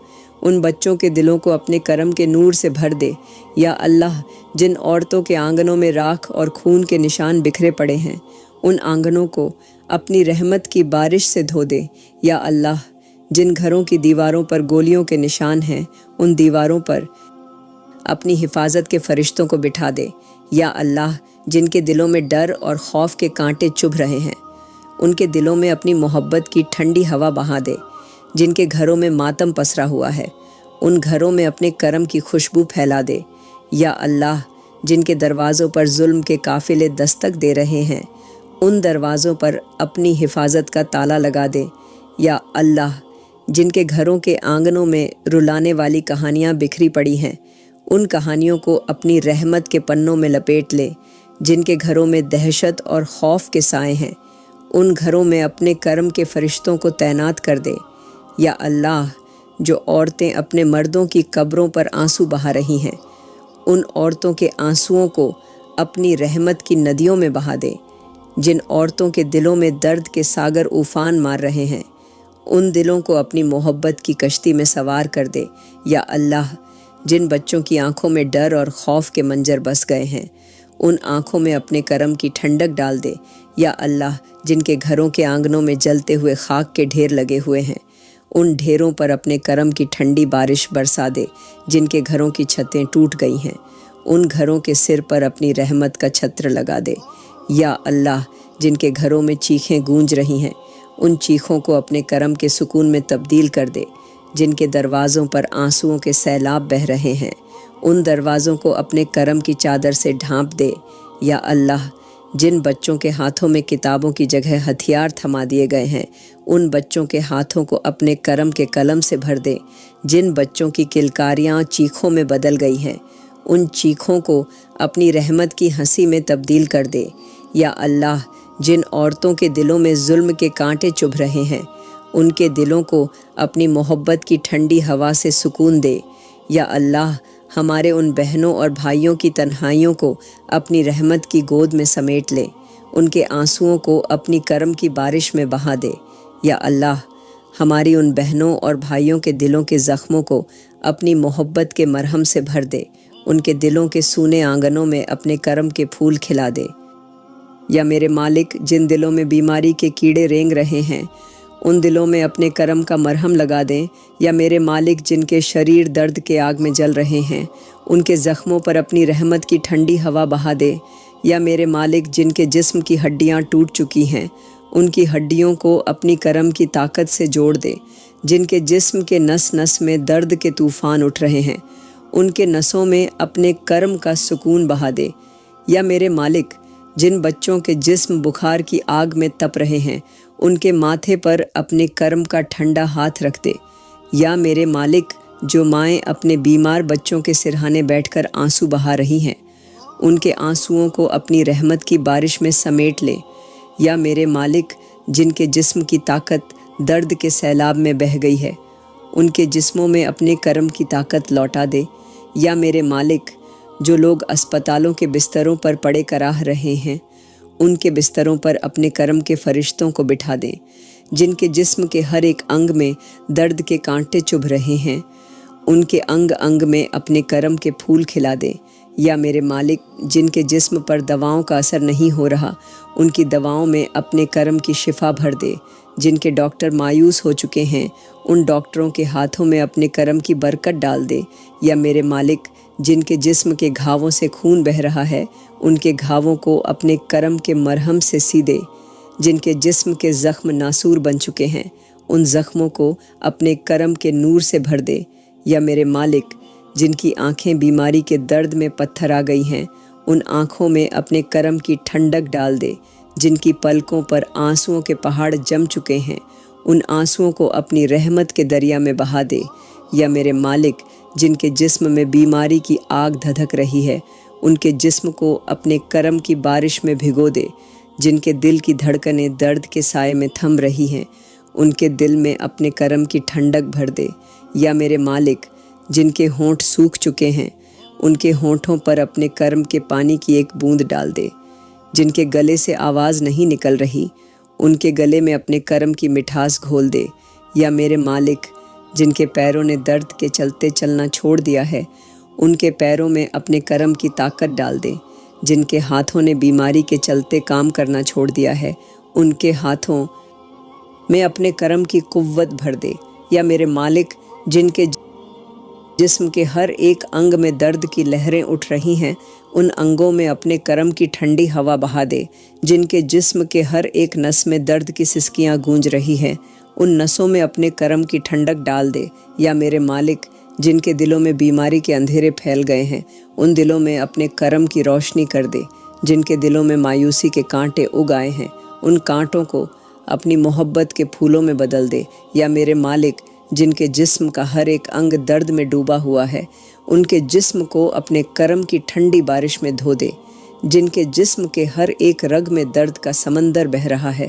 ان بچوں کے دلوں کو اپنے کرم کے نور سے بھر دے۔ یا اللہ، جن عورتوں کے آنگنوں میں راکھ اور خون کے نشان بکھرے پڑے ہیں ان آنگنوں کو اپنی رحمت کی بارش سے دھو دے۔ یا اللہ، جن گھروں کی دیواروں پر گولیوں کے نشان ہیں ان دیواروں پر اپنی حفاظت کے فرشتوں کو بٹھا دے۔ یا اللہ، جن کے دلوں میں ڈر اور خوف کے کانٹے چبھ رہے ہیں ان کے دلوں میں اپنی محبت کی ٹھنڈی ہوا بہا دے۔ جن کے گھروں میں ماتم پسرا ہوا ہے ان گھروں میں اپنے کرم کی خوشبو پھیلا دے۔ یا اللہ، جن کے دروازوں پر ظلم کے قافلے دستک دے رہے ہیں ان دروازوں پر اپنی حفاظت کا تالا لگا دے۔ یا اللہ، جن کے گھروں کے آنگنوں میں رلانے والی کہانیاں بکھری پڑی ہیں ان کہانیوں کو اپنی رحمت کے پنوں میں لپیٹ لے۔ جن کے گھروں میں دہشت اور خوف کے سائے ہیں ان گھروں میں اپنے کرم کے فرشتوں کو تعینات کر دے۔ یا اللہ، جو عورتیں اپنے مردوں کی قبروں پر آنسو بہا رہی ہیں، ان عورتوں کے آنسوؤں کو اپنی رحمت کی ندیوں میں بہا دے۔ جن عورتوں کے دلوں میں درد کے ساگر طوفان مار رہے ہیں، ان دلوں کو اپنی محبت کی کشتی میں سوار کر دے۔ یا اللہ، جن بچوں کی آنکھوں میں ڈر اور خوف کے منظر بس گئے ہیں، ان آنکھوں میں اپنے کرم کی ٹھنڈک ڈال دے۔ یا اللہ، جن کے گھروں کے آنگنوں میں جلتے ہوئے خاک کے ڈھیر لگے ہوئے ہیں، ان ڈھیروں پر اپنے کرم کی ٹھنڈی بارش برسا دے۔ جن کے گھروں کی چھتیں ٹوٹ گئی ہیں، ان گھروں کے سر پر اپنی رحمت کا چھتر لگا دے۔ یا اللہ، جن کے گھروں میں چیخیں گونج رہی ہیں، ان چیخوں کو اپنے کرم کے سکون میں تبدیل کر دے۔ جن کے دروازوں پر آنسوؤں کے سیلاب بہہ رہے ہیں، ان دروازوں کو اپنے کرم کی چادر سے ڈھانپ دے۔ یا اللہ، جن بچوں کے ہاتھوں میں کتابوں کی جگہ ہتھیار تھما دیے گئے ہیں، ان بچوں کے ہاتھوں کو اپنے کرم کے قلم سے بھر دے۔ جن بچوں کی کلکاریاں چیخوں میں بدل گئی ہیں، ان چیخوں کو اپنی رحمت کی ہنسی میں تبدیل کر دے۔ یا اللہ، جن عورتوں کے دلوں میں ظلم کے کانٹے چبھ رہے ہیں، ان کے دلوں کو اپنی محبت کی ٹھنڈی ہوا سے سکون دے۔ یا اللہ، ہمارے ان بہنوں اور بھائیوں کی تنہائیوں کو اپنی رحمت کی گود میں سمیٹ لے، ان کے آنسوؤں کو اپنی کرم کی بارش میں بہا دے۔ یا اللہ، ہماری ان بہنوں اور بھائیوں کے دلوں کے زخموں کو اپنی محبت کے مرہم سے بھر دے، ان کے دلوں کے سونے آنگنوں میں اپنے کرم کے پھول کھلا دے۔ یا میرے مالک، جن دلوں میں بیماری کے کیڑے رینگ رہے ہیں، ان دلوں میں اپنے کرم کا مرہم لگا دیں۔ یا میرے مالک، جن کے شریر درد کے آگ میں جل رہے ہیں، ان کے زخموں پر اپنی رحمت کی ٹھنڈی ہوا بہا دے۔ یا میرے مالک، جن کے جسم کی ہڈیاں ٹوٹ چکی ہیں، ان کی ہڈیوں کو اپنی کرم کی طاقت سے جوڑ دے۔ جن کے جسم کے نس نس میں درد کے طوفان اٹھ رہے ہیں، ان کے نسوں میں اپنے کرم کا سکون بہا دے۔ یا میرے مالک، جن بچوں کے جسم بخار کی آگ میں تپ رہے ہیں، ان کے ماتھے پر اپنے کرم کا ٹھنڈا ہاتھ رکھ دے۔ یا میرے مالک، جو مائیں اپنے بیمار بچوں کے سرہانے بیٹھ کر آنسو بہا رہی ہیں، ان کے آنسوؤں کو اپنی رحمت کی بارش میں سمیٹ لے۔ یا میرے مالک، جن کے جسم کی طاقت درد کے سیلاب میں بہہ گئی ہے، ان کے جسموں میں اپنے کرم کی طاقت لوٹا دے۔ یا میرے مالک، جو لوگ اسپتالوں کے بستروں پر پڑے کراہ رہے ہیں، ان کے بستروں پر اپنے کرم کے فرشتوں کو بٹھا دیں۔ جن کے جسم کے ہر ایک انگ میں درد کے کانٹے چبھ رہے ہیں، ان کے انگ انگ میں اپنے کرم کے پھول کھلا دیں۔ یا میرے مالک، جن کے جسم پر دواؤں کا اثر نہیں ہو رہا، ان کی دواؤں میں اپنے کرم کی شفا بھر دے۔ جن کے ڈاکٹر مایوس ہو چکے ہیں، ان ڈاکٹروں کے ہاتھوں میں اپنے کرم کی برکت ڈال دے۔ یا میرے مالک، جن کے جسم کے گھاووں سے خون بہہ رہا ہے، ان کے گھاووں کو اپنے کرم کے مرہم سے سی دے۔ جن کے جسم کے زخم ناسور بن چکے ہیں، ان زخموں کو اپنے کرم کے نور سے بھر دے۔ یا میرے مالک، جن کی آنکھیں بیماری کے درد میں پتھر آ گئی ہیں، ان آنکھوں میں اپنے کرم کی ٹھنڈک ڈال دے۔ جن کی پلکوں پر آنسوؤں کے پہاڑ جم چکے ہیں، ان آنسوؤں کو اپنی رحمت کے دریا میں بہا دے۔ یا میرے مالک، جن کے جسم میں بیماری کی آگ دھدک رہی ہے، ان کے جسم کو اپنے کرم کی بارش میں بھگو دے۔ جن کے دل کی دھڑکنیں درد کے سائے میں تھم رہی ہیں، ان کے دل میں اپنے کرم کی ٹھنڈک بھر دے۔ یا میرے مالک، جن کے ہونٹ سوکھ چکے ہیں، ان کے ہونٹوں پر اپنے کرم کے پانی کی ایک بوند ڈال دے۔ جن کے گلے سے آواز نہیں نکل رہی، ان کے گلے میں اپنے کرم کی مٹھاس گھول دے۔ یا میرے مالک، جن کے پیروں نے درد کے چلتے چلنا چھوڑ دیا ہے، ان کے پیروں میں اپنے کرم کی طاقت ڈال دے۔ جن کے ہاتھوں نے بیماری کے چلتے کام کرنا چھوڑ دیا ہے، ان کے ہاتھوں میں اپنے کرم کی قوت بھر دے۔ یا میرے مالک، جن کے جسم کے ہر ایک انگ میں درد کی لہریں اٹھ رہی ہیں، ان انگوں میں اپنے کرم کی ٹھنڈی ہوا بہا دے۔ جن کے جسم کے ہر ایک نس میں درد کی سسکیاں گونج رہی ہیں، ان نسوں میں اپنے کرم کی ٹھنڈک ڈال دے۔ یا میرے مالک، جن کے دلوں میں بیماری کے اندھیرے پھیل گئے ہیں، ان دلوں میں اپنے کرم کی روشنی کر دے۔ جن کے دلوں میں مایوسی کے کانٹے اگ آئے ہیں، ان کانٹوں کو اپنی محبت کے پھولوں میں بدل دے۔ یا میرے مالک، جن کے جسم کا ہر ایک انگ درد میں ڈوبا ہوا ہے، ان کے جسم کو اپنے کرم کی ٹھنڈی بارش میں دھو دے۔ جن کے جسم کے ہر ایک رگ میں درد کا سمندر بہہ رہا ہے،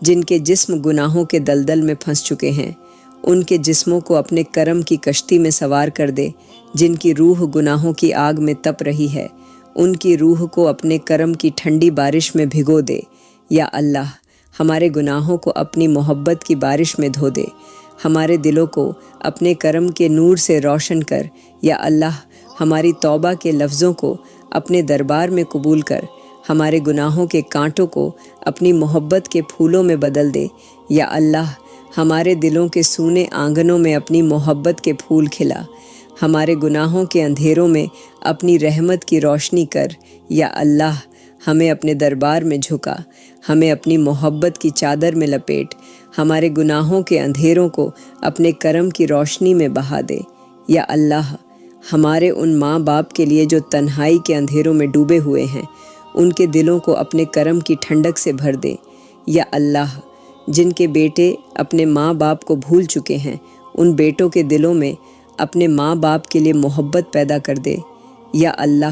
جن کے جسم گناہوں کے دلدل میں پھنس چکے ہیں، ان کے جسموں کو اپنے کرم کی کشتی میں سوار کر دے۔ جن کی روح گناہوں کی آگ میں تپ رہی ہے، ان کی روح کو اپنے کرم کی ٹھنڈی بارش میں بھگو دے۔ یا اللہ، ہمارے گناہوں کو اپنی محبت کی بارش میں دھو دے، ہمارے دلوں کو اپنے کرم کے نور سے روشن کر۔ یا اللہ، ہماری توبہ کے لفظوں کو اپنے دربار میں قبول کر، ہمارے گناہوں کے کانٹوں کو اپنی محبت کے پھولوں میں بدل دے۔ یا اللہ، ہمارے دلوں کے سونے آنگنوں میں اپنی محبت کے پھول کھلا، ہمارے گناہوں کے اندھیروں میں اپنی رحمت کی روشنی کر۔ یا اللہ، ہمیں اپنے دربار میں جھکا، ہمیں اپنی محبت کی چادر میں لپیٹ، ہمارے گناہوں کے اندھیروں کو اپنے کرم کی روشنی میں بہا دے۔ یا اللہ، ہمارے ان ماں باپ کے لیے جو تنہائی کے اندھیروں میں ڈوبے ہوئے ہیں، ان کے دلوں کو اپنے کرم کی ٹھنڈک سے بھر دے۔ یا اللہ، جن کے بیٹے اپنے ماں باپ کو بھول چکے ہیں، ان بیٹوں کے دلوں میں اپنے ماں باپ کے لیے محبت پیدا کر دے۔ یا اللہ،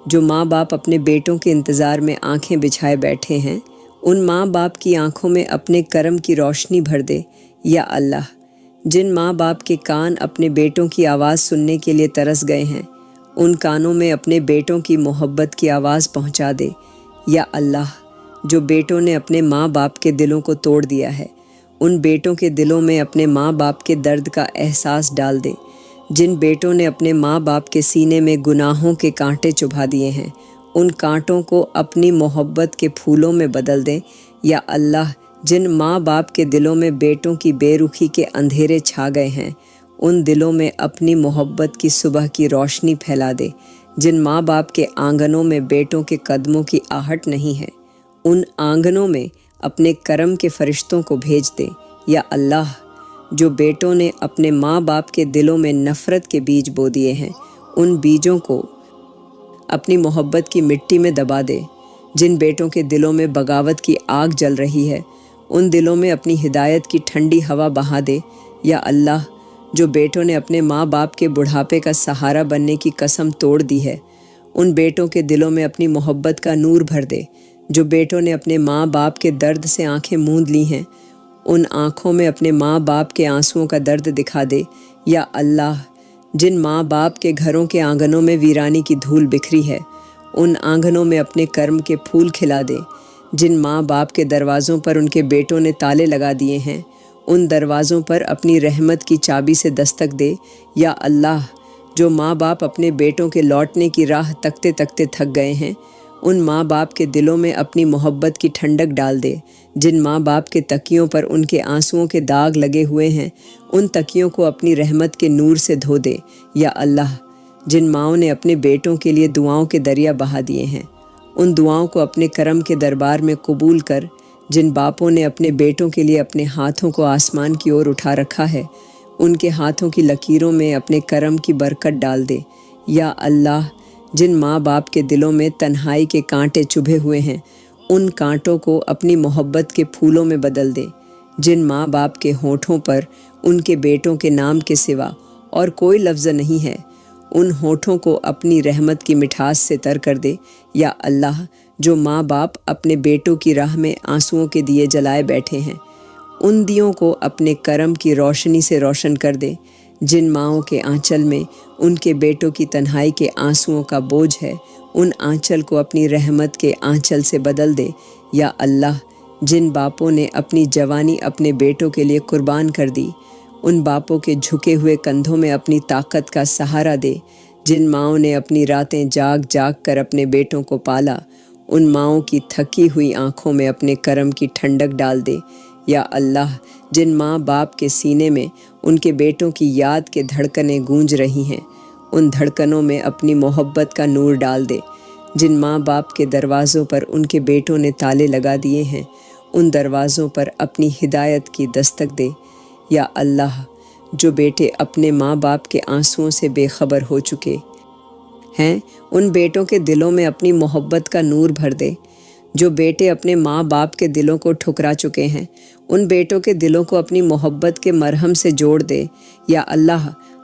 جو ماں باپ اپنے بیٹوں کے انتظار میں آنکھیں بچھائے بیٹھے ہیں، ان ماں باپ کی آنکھوں میں اپنے کرم کی روشنی بھر دے۔ یا اللہ، جن ماں باپ کے کان اپنے بیٹوں کی آواز سننے کے لیے ترس گئے ہیں، ان کانوں میں اپنے بیٹوں کی محبت کی آواز پہنچا دے۔ یا اللہ، جو بیٹوں نے اپنے ماں باپ کے دلوں کو توڑ دیا ہے، ان بیٹوں کے دلوں میں اپنے ماں باپ کے درد کا احساس ڈال دے۔ جن بیٹوں نے اپنے ماں باپ کے سینے میں گناہوں کے کانٹے چبھا دیے ہیں، ان کانٹوں کو اپنی محبت کے پھولوں میں بدل دے۔ یا اللہ، جن ماں باپ کے دلوں میں بیٹوں کی بے رخی کے اندھیرے چھا گئے ہیں، ان دلوں میں اپنی محبت کی صبح کی روشنی پھیلا دے۔ جن ماں باپ کے آنگنوں میں بیٹوں کے قدموں کی آہٹ نہیں ہے، ان آنگنوں میں اپنے کرم کے فرشتوں کو بھیج دے۔ یا اللہ، جو بیٹوں نے اپنے ماں باپ کے دلوں میں نفرت کے بیج بو دیے ہیں، ان بیجوں کو اپنی محبت کی مٹی میں دبا دے۔ جن بیٹوں کے دلوں میں بغاوت کی آگ جل رہی ہے، ان دلوں میں اپنی ہدایت کی ٹھنڈی ہوا بہا دے۔ یا اللہ، جو بیٹوں نے اپنے ماں باپ کے بڑھاپے کا سہارا بننے کی قسم توڑ دی ہے، ان بیٹوں کے دلوں میں اپنی محبت کا نور بھر دے۔ جو بیٹوں نے اپنے ماں باپ کے درد سے آنکھیں موند لی ہیں، ان آنکھوں میں اپنے ماں باپ کے آنسوؤں کا درد دکھا دے۔ یا اللہ، جن ماں باپ کے گھروں کے آنگنوں میں ویرانی کی دھول بکھری ہے، ان آنگنوں میں اپنے کرم کے پھول کھلا دے۔ جن ماں باپ کے دروازوں پر ان کے بیٹوں نے تالے لگا دیے ہیں، ان دروازوں پر اپنی رحمت کی چابی سے دستک دے۔ یا اللہ، جو ماں باپ اپنے بیٹوں کے لوٹنے کی راہ تکتے تکتے تھک گئے ہیں، ان ماں باپ کے دلوں میں اپنی محبت کی ٹھنڈک ڈال دے۔ جن ماں باپ کے تکیوں پر ان کے آنسوؤں کے داغ لگے ہوئے ہیں، ان تکیوں کو اپنی رحمت کے نور سے دھو دے۔ یا اللہ، جن ماؤں نے اپنے بیٹوں کے لیے دعاؤں کے دریا بہا دیے ہیں، ان دعاؤں کو اپنے کرم کے دربار میں قبول کر۔ جن باپوں نے اپنے بیٹوں کے لیے اپنے ہاتھوں کو آسمان کی اور اٹھا رکھا ہے، ان کے ہاتھوں کی لکیروں میں اپنے کرم کی برکت ڈال دے۔ یا اللہ، جن ماں باپ کے دلوں میں تنہائی کے کانٹے چبھے ہوئے ہیں، ان کانٹوں کو اپنی محبت کے پھولوں میں بدل دے۔ جن ماں باپ کے ہونٹوں پر ان کے بیٹوں کے نام کے سوا اور کوئی لفظ نہیں ہے، ان ہونٹوں کو اپنی رحمت کی مٹھاس سے تر کر دے۔ یا اللہ، جو ماں باپ اپنے بیٹوں کی راہ میں آنسوؤں کے دیے جلائے بیٹھے ہیں، ان دیوں کو اپنے کرم کی روشنی سے روشن کر دے۔ جن ماؤں کے آنچل میں ان کے بیٹوں کی تنہائی کے آنسوؤں کا بوجھ ہے، ان آنچل کو اپنی رحمت کے آنچل سے بدل دے۔ یا اللہ، جن باپوں نے اپنی جوانی اپنے بیٹوں کے لیے قربان کر دی، ان باپوں کے جھکے ہوئے کندھوں میں اپنی طاقت کا سہارا دے۔ جن ماؤں نے اپنی راتیں جاگ جاگ کر اپنے بیٹوں کو پالا، ان ماؤں کی تھکی ہوئی آنکھوں میں اپنے کرم کی ٹھنڈک ڈال دے۔ یا اللہ، جن ماں باپ کے سینے میں ان کے بیٹوں کی یاد کے دھڑکنیں گونج رہی ہیں، ان دھڑکنوں میں اپنی محبت کا نور ڈال دے۔ جن ماں باپ کے دروازوں پر ان کے بیٹوں نے تالے لگا دیے ہیں، ان دروازوں پر اپنی ہدایت کی دستک دے۔ یا اللہ، جو بیٹے اپنے ماں باپ کے آنسوؤں سے بے خبر ہو چکے ہیں، ان بیٹوں کے دلوں میں اپنی محبت کا نور بھر دے۔ جو بیٹے اپنے ماں باپ کے دلوں کو ٹھکرا چکے ہیں، ان بیٹوں کے دلوں کو اپنی محبت کے مرہم سے جوڑ دے۔ یا اللہ،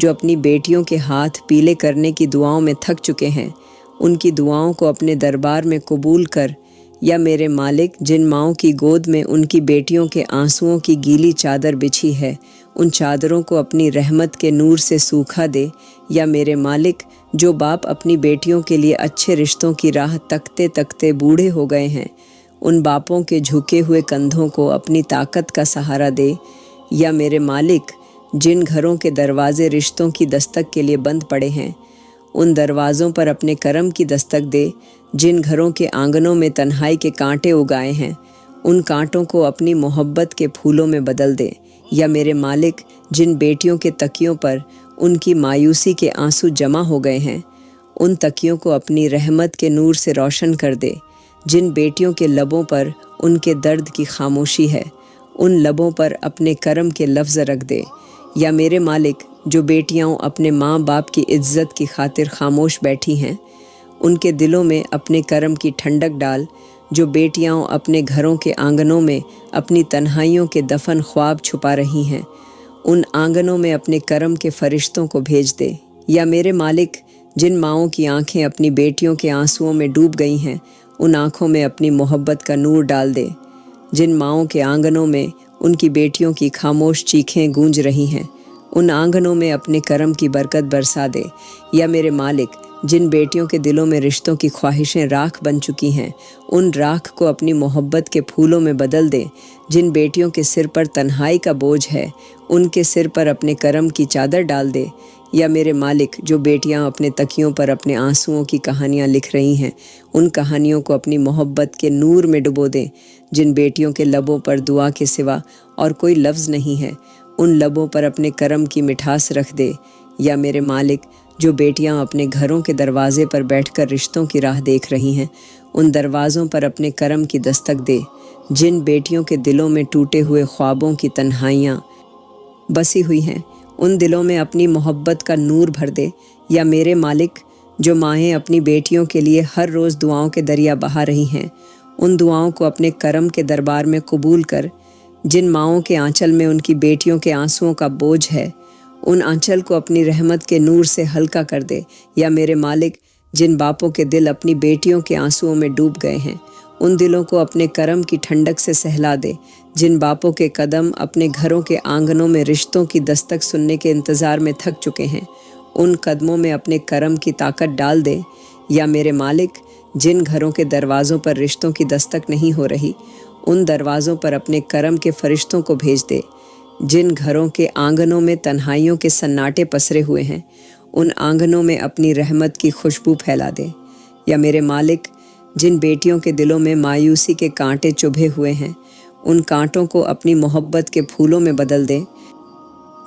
جو اپنی بیٹیوں کے ہاتھ پیلے کرنے کی دعاؤں میں تھک چکے ہیں، ان کی دعاؤں کو اپنے دربار میں قبول کر، یا میرے مالک جن ماؤں کی گود میں ان کی بیٹیوں کے آنسوؤں کی گیلی چادر بچھی ہے، ان چادروں کو اپنی رحمت کے نور سے سوکھا دے، یا میرے مالک جو باپ اپنی بیٹیوں کے لیے اچھے رشتوں کی راہ تکتے تکتے بوڑھے ہو گئے ہیں، ان باپوں کے جھکے ہوئے کندھوں کو اپنی طاقت کا سہارا دے، یا میرے مالک جن گھروں کے دروازے رشتوں کی دستک کے لیے بند پڑے ہیں، ان دروازوں پر اپنے کرم کی دستک دے، جن گھروں کے آنگنوں میں تنہائی کے کانٹے اگائے ہیں، ان کانٹوں کو اپنی محبت کے پھولوں میں بدل دے، یا میرے مالک جن بیٹیوں کے تکیوں پر ان کی مایوسی کے آنسو جمع ہو گئے ہیں، ان تکیوں کو اپنی رحمت کے نور سے روشن کر دے، جن بیٹیوں کے لبوں پر ان کے درد کی خاموشی ہے، ان لبوں پر اپنے کرم کے لفظ رکھ دے، یا میرے مالک جو بیٹیاں اپنے ماں باپ کی عزت کی خاطر خاموش بیٹھی ہیں، ان کے دلوں میں اپنے کرم کی ٹھنڈک ڈال، جو بیٹیاں اپنے گھروں کے آنگنوں میں اپنی تنہائیوں کے دفن خواب چھپا رہی ہیں، ان آنگنوں میں اپنے کرم کے فرشتوں کو بھیج دے، یا میرے مالک جن ماؤں کی آنکھیں اپنی بیٹیوں کے آنسوؤں میں ڈوب گئی ہیں، ان آنکھوں میں اپنی محبت کا نور ڈال دے، جن ماؤں کے آنگنوں میں ان کی بیٹیوں کی خاموش چیخیں گونج رہی ہیں، ان آنگنوں میں اپنے کرم کی برکت برسا دے، یا میرے مالک جن بیٹیوں کے دلوں میں رشتوں کی خواہشیں راکھ بن چکی ہیں، ان راکھ کو اپنی محبت کے پھولوں میں بدل دے، جن بیٹیوں کے سر پر تنہائی کا بوجھ ہے، ان کے سر پر اپنے کرم کی چادر ڈال دے، یا میرے مالک جو بیٹیاں اپنے تکیوں پر اپنے آنسوؤں کی کہانیاں لکھ رہی ہیں، ان کہانیوں کو اپنی محبت کے نور میں ڈبو دے، جن بیٹیوں کے لبوں پر دعا کے سوا اور کوئی لفظ نہیں ہے، ان لبوں پر اپنے کرم کی مٹھاس رکھ دے، یا میرے مالک جو بیٹیاں اپنے گھروں کے دروازے پر بیٹھ کر رشتوں کی راہ دیکھ رہی ہیں، ان دروازوں پر اپنے کرم کی دستک دے، جن بیٹیوں کے دلوں میں ٹوٹے ہوئے خوابوں کی تنہائیاں بسی ہوئی ہیں، ان دلوں میں اپنی محبت کا نور بھر دے، یا میرے مالک جو مائیں اپنی بیٹیوں کے لیے ہر روز دعاؤں کے دریا بہا رہی ہیں، ان دعاؤں کو اپنے کرم کے دربار میں قبول کر، جن ماؤں کے آنچل میں ان کی بیٹیوں کے آنسوؤں کا بوجھ ہے، ان آنچل کو اپنی رحمت کے نور سے ہلکا کر دے، یا میرے مالک جن باپوں کے دل اپنی بیٹیوں کے آنسوؤں میں ڈوب گئے ہیں، ان دلوں کو اپنے کرم کی ٹھنڈک سے سہلا دے، جن باپوں کے قدم اپنے گھروں کے آنگنوں میں رشتوں کی دستک سننے کے انتظار میں تھک چکے ہیں، ان قدموں میں اپنے کرم کی طاقت ڈال دے، یا میرے مالک جن گھروں کے دروازوں پر رشتوں کی دستک نہیں ہو رہی، ان دروازوں پر اپنے کرم کے فرشتوں کو بھیج دے، جن گھروں کے آنگنوں میں تنہائیوں کے سناٹے پسرے ہوئے ہیں، ان آنگنوں میں اپنی رحمت کی خوشبو پھیلا دے، یا میرے مالک جن بیٹیوں کے دلوں میں مایوسی کے کانٹے چبھے ہوئے ہیں، ان کانٹوں کو اپنی محبت کے پھولوں میں بدل دے،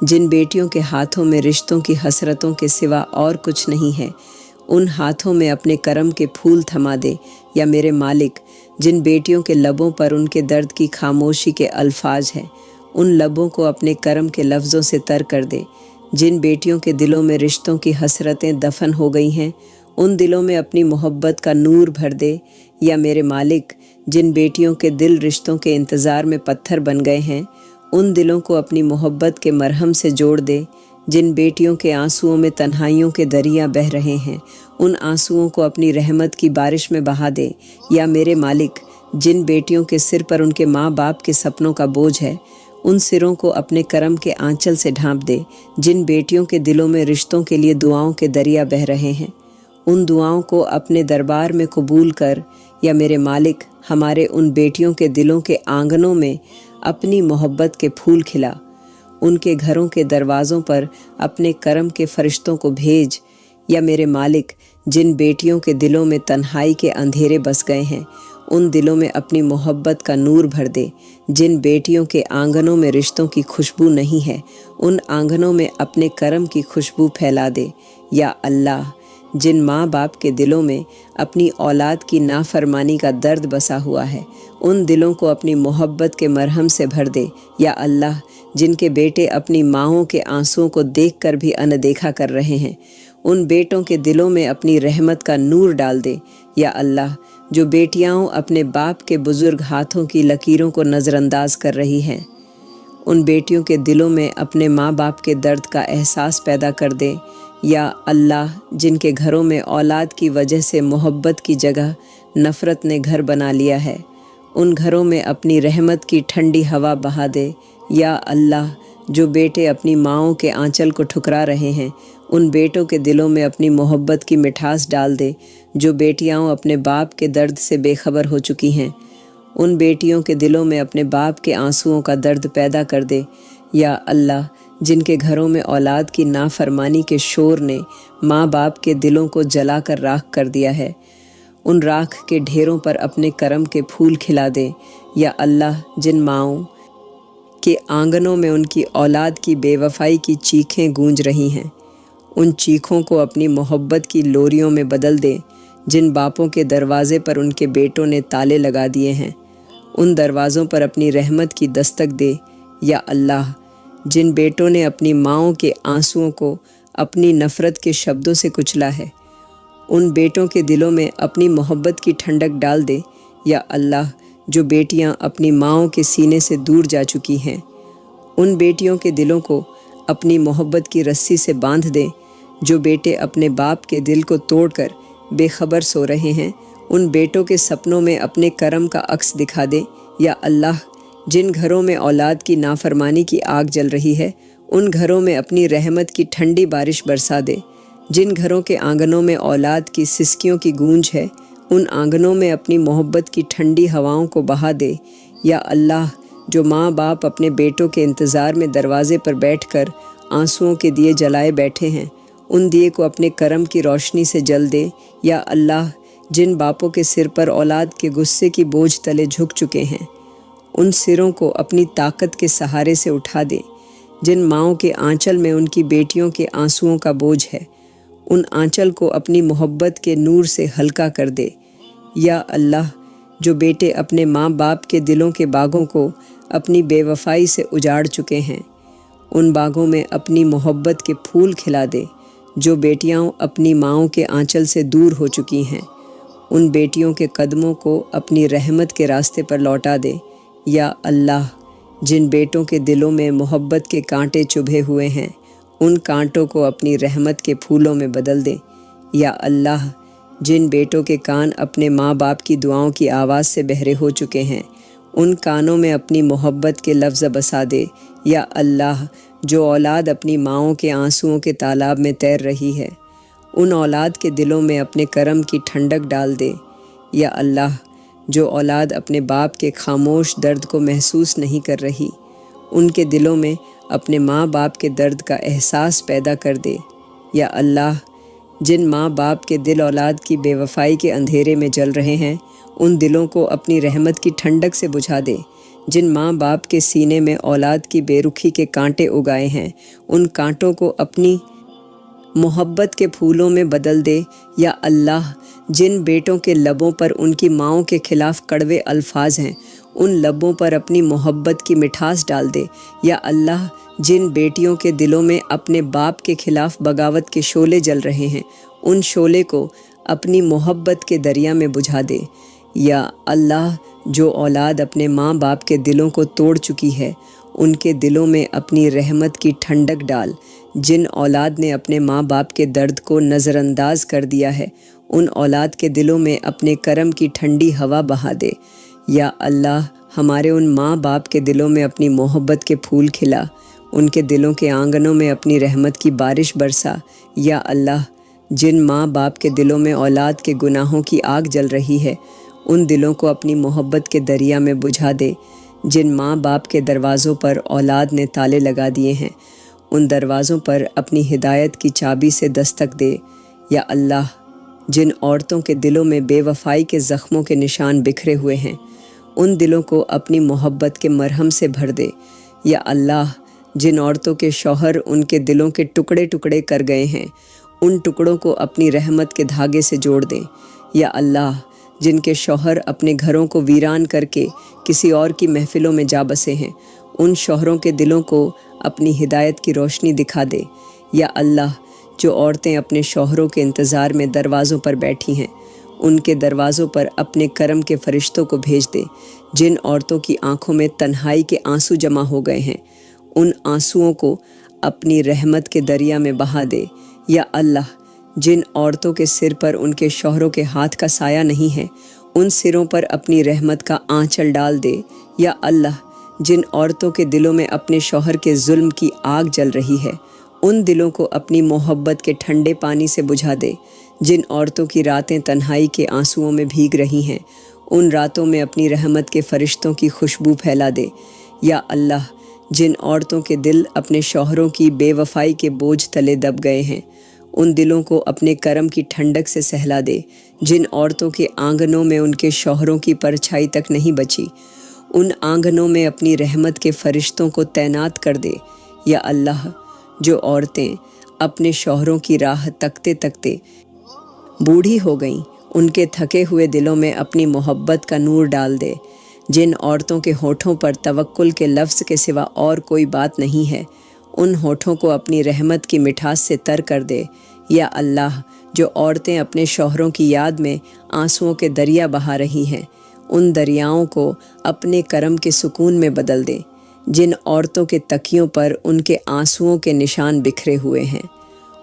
جن بیٹیوں کے ہاتھوں میں رشتوں کی حسرتوں کے سوا اور کچھ نہیں ہے، ان ہاتھوں میں اپنے کرم کے پھول تھما دے، یا میرے مالک جن بیٹیوں کے لبوں پر ان کے درد کی خاموشی کے الفاظ ہیں، ان لبوں کو اپنے کرم کے لفظوں سے تر کر دے، جن بیٹیوں کے دلوں میں رشتوں کی حسرتیں دفن ہو گئی ہیں، ان دلوں میں اپنی محبت کا نور بھر دے، یا میرے مالک جن بیٹیوں کے دل رشتوں کے انتظار میں پتھر بن گئے ہیں، ان دلوں کو اپنی محبت کے مرہم سے جوڑ دے، جن بیٹیوں کے آنسوؤں میں تنہائیوں کے دریا بہہ رہے ہیں، ان آنسوؤں کو اپنی رحمت کی بارش میں بہا دے، یا میرے مالک جن بیٹیوں کے سر پر ان کے ماں باپ کے سپنوں کا بوجھ ہے، ان سروں کو اپنے کرم کے آنچل سے ڈھانپ دے، جن بیٹیوں کے دلوں میں رشتوں کے لیے دعاؤں کے دریا بہہ رہے ہیں، ان دعاؤں کو اپنے دربار میں قبول کر، یا میرے مالک ہمارے ان بیٹیوں کے دلوں کے آنگنوں میں اپنی محبت کے پھول کھلا، ان کے گھروں کے دروازوں پر اپنے کرم کے فرشتوں کو بھیج، یا میرے مالک جن بیٹیوں کے دلوں میں تنہائی کے اندھیرے بس گئے ہیں، ان دلوں میں اپنی محبت کا نور بھر دے، جن بیٹیوں کے آنگنوں میں رشتوں کی خوشبو نہیں ہے، ان آنگنوں میں اپنے کرم کی خوشبو پھیلا دے، یا اللہ جن ماں باپ کے دلوں میں اپنی اولاد کی نافرمانی کا درد بسا ہوا ہے، ان دلوں کو اپنی محبت کے مرہم سے بھر دے، یا اللہ جن کے بیٹے اپنی ماؤں کے آنسوؤں کو دیکھ کر بھی اندیکھا کر رہے ہیں، ان بیٹوں کے دلوں میں اپنی رحمت کا نور ڈال دے، یا اللہ جو بیٹیاں اپنے باپ کے بزرگ ہاتھوں کی لکیروں کو نظر انداز کر رہی ہیں، ان بیٹیوں کے دلوں میں اپنے ماں باپ کے درد کا احساس پیدا کر دے۔ یا اللہ، جن کے گھروں میں اولاد کی وجہ سے محبت کی جگہ نفرت نے گھر بنا لیا ہے، ان گھروں میں اپنی رحمت کی ٹھنڈی ہوا بہا دے۔ یا اللہ، جو بیٹے اپنی ماؤں کے آنچل کو ٹھکرا رہے ہیں، ان بیٹوں کے دلوں میں اپنی محبت کی مٹھاس ڈال دے۔ جو بیٹیاں اپنے باپ کے درد سے بے خبر ہو چکی ہیں، ان بیٹیوں کے دلوں میں اپنے باپ کے آنسوؤں کا درد پیدا کر دے۔ یا اللہ، جن کے گھروں میں اولاد کی نافرمانی کے شور نے ماں باپ کے دلوں کو جلا کر راکھ کر دیا ہے، ان راکھ کے ڈھیروں پر اپنے کرم کے پھول کھلا دے۔ یا اللہ، جن ماؤں کے آنگنوں میں ان کی اولاد کی بے وفائی کی چیخیں گونج رہی ہیں، ان چیخوں کو اپنی محبت کی لوریوں میں بدل دے۔ جن باپوں کے دروازے پر ان کے بیٹوں نے تالے لگا دیے ہیں، ان دروازوں پر اپنی رحمت کی دستک دے۔ یا اللہ، جن بیٹوں نے اپنی ماؤں کے آنسوؤں کو اپنی نفرت کے شبدوں سے کچلا ہے، ان بیٹوں کے دلوں میں اپنی محبت کی ٹھنڈک ڈال دے۔ یا اللہ، جو بیٹیاں اپنی ماؤں کے سینے سے دور جا چکی ہیں، ان بیٹیوں کے دلوں کو اپنی محبت کی رسی سے باندھ دے۔ جو بیٹے اپنے باپ کے دل کو توڑ کر بے خبر سو رہے ہیں، ان بیٹوں کے سپنوں میں اپنے کرم کا عکس دکھا دے۔ یا اللہ، جن گھروں میں اولاد کی نافرمانی کی آگ جل رہی ہے، ان گھروں میں اپنی رحمت کی ٹھنڈی بارش برسا دے۔ جن گھروں کے آنگنوں میں اولاد کی سسکیوں کی گونج ہے، ان آنگنوں میں اپنی محبت کی ٹھنڈی ہواؤں کو بہا دے۔ یا اللہ، جو ماں باپ اپنے بیٹوں کے انتظار میں دروازے پر بیٹھ کر آنسوؤں کے دیے جلائے بیٹھے ہیں، ان دیے کو اپنے کرم کی روشنی سے جل دے۔ یا اللہ، جن باپوں کے سر پر اولاد کے غصے کی بوجھ تلے جھک چکے ہیں، ان سروں کو اپنی طاقت کے سہارے سے اٹھا دے۔ جن ماؤں کے آنچل میں ان کی بیٹیوں کے آنسوؤں کا بوجھ ہے، ان آنچل کو اپنی محبت کے نور سے ہلکا کر دے۔ یا اللہ، جو بیٹے اپنے ماں باپ کے دلوں کے باغوں کو اپنی بے وفائی سے اجاڑ چکے ہیں، ان باغوں میں اپنی محبت کے پھول کھلا دے۔ جو بیٹیاں اپنی ماؤں کے آنچل سے دور ہو چکی ہیں، ان بیٹیوں کے قدموں کو اپنی رحمت کے راستے پر لوٹا دے۔ یا اللہ، جن بیٹوں کے دلوں میں محبت کے کانٹے چبھے ہوئے ہیں، ان کانٹوں کو اپنی رحمت کے پھولوں میں بدل دے۔ یا اللہ، جن بیٹوں کے کان اپنے ماں باپ کی دعاؤں کی آواز سے بہرے ہو چکے ہیں، ان کانوں میں اپنی محبت کے لفظ بسا دے۔ یا اللہ، جو اولاد اپنی ماؤں کے آنسوؤں کے تالاب میں تیر رہی ہے، ان اولاد کے دلوں میں اپنے کرم کی ٹھنڈک ڈال دے۔ یا اللہ، جو اولاد اپنے باپ کے خاموش درد کو محسوس نہیں کر رہی، ان کے دلوں میں اپنے ماں باپ کے درد کا احساس پیدا کر دے۔ یا اللہ، جن ماں باپ کے دل اولاد کی بے وفائی کے اندھیرے میں جل رہے ہیں، ان دلوں کو اپنی رحمت کی ٹھنڈک سے بجھا دے۔ جن ماں باپ کے سینے میں اولاد کی بے رخی کے کانٹے اگائے ہیں، ان کانٹوں کو اپنی محبت کے پھولوں میں بدل دے۔ یا اللہ، جن بیٹوں کے لبوں پر ان کی ماؤں کے خلاف کڑوے الفاظ ہیں، ان لبوں پر اپنی محبت کی مٹھاس ڈال دے۔ یا اللہ، جن بیٹیوں کے دلوں میں اپنے باپ کے خلاف بغاوت کے شعلے جل رہے ہیں، ان شعلے کو اپنی محبت کے دریا میں بجھا دے۔ یا اللہ، جو اولاد اپنے ماں باپ کے دلوں کو توڑ چکی ہے، ان کے دلوں میں اپنی رحمت کی ٹھنڈک ڈال۔ جن اولاد نے اپنے ماں باپ کے درد کو نظر انداز کر دیا ہے، ان اولاد کے دلوں میں اپنے کرم کی ٹھنڈی ہوا بہا دے۔ یا اللہ، ہمارے ان ماں باپ کے دلوں میں اپنی محبت کے پھول کھلا، ان کے دلوں کے آنگنوں میں اپنی رحمت کی بارش برسا۔ یا اللہ، جن ماں باپ کے دلوں میں اولاد کے گناہوں کی آگ جل رہی ہے، ان دلوں کو اپنی محبت کے دریا میں بجھا دے۔ جن ماں باپ کے دروازوں پر اولاد نے تالے لگا دیے ہیں، ان دروازوں پر اپنی ہدایت کی چابی سے دستک دے۔ یا اللہ، جن عورتوں کے دلوں میں بے وفائی کے زخموں کے نشان بکھرے ہوئے ہیں، ان دلوں کو اپنی محبت کے مرہم سے بھر دے۔ یا اللہ، جن عورتوں کے شوہر ان کے دلوں کے ٹکڑے ٹکڑے کر گئے ہیں، ان ٹکڑوں کو اپنی رحمت کے دھاگے سے جوڑ دیں۔ یا اللہ، جن کے شوہر اپنے گھروں کو ویران کر کے کسی اور کی محفلوں میں جا بسے ہیں، ان شوہروں کے دلوں کو اپنی ہدایت کی روشنی دکھا دے۔ یا اللہ، جو عورتیں اپنے شوہروں کے انتظار میں دروازوں پر بیٹھی ہیں، ان کے دروازوں پر اپنے کرم کے فرشتوں کو بھیج دے۔ جن عورتوں کی آنکھوں میں تنہائی کے آنسو جمع ہو گئے ہیں، ان آنسوؤں کو اپنی رحمت کے دریا میں بہا دے۔ یا اللہ، جن عورتوں کے سر پر ان کے شوہروں کے ہاتھ کا سایہ نہیں ہے، ان سروں پر اپنی رحمت کا آنچل ڈال دے۔ یا اللہ، جن عورتوں کے دلوں میں اپنے شوہر کے ظلم کی آگ جل رہی ہے، ان دلوں کو اپنی محبت کے ٹھنڈے پانی سے بجھا دے۔ جن عورتوں کی راتیں تنہائی کے آنسوؤں میں بھیگ رہی ہیں، ان راتوں میں اپنی رحمت کے فرشتوں کی خوشبو پھیلا دے۔ یا اللہ، جن عورتوں کے دل اپنے شوہروں کی بے وفائی کے بوجھ تلے دب گئے ہیں، ان دلوں کو اپنے کرم کی ٹھنڈک سے سہلا دے۔ جن عورتوں کے آنگنوں میں ان کے شوہروں کی پرچھائی تک نہیں بچی، ان آنگنوں میں اپنی رحمت کے فرشتوں کو تعینات کر دے۔ یا اللہ، جو عورتیں اپنے شوہروں کی راہ تکتے تکتے بوڑھی ہو گئیں، ان کے تھکے ہوئے دلوں میں اپنی محبت کا نور ڈال دے۔ جن عورتوں کے ہونٹوں پر توکل کے لفظ کے سوا اور کوئی بات نہیں ہے، ان ہونٹوں کو اپنی رحمت کی مٹھاس سے تر کر دے۔ یا اللہ، جو عورتیں اپنے شوہروں کی یاد میں آنسوؤں کے دریا بہا رہی ہیں، ان دریاؤں کو اپنے کرم کے سکون میں بدل دے۔ جن عورتوں کے تکیوں پر ان کے آنسوؤں کے نشان بکھرے ہوئے ہیں،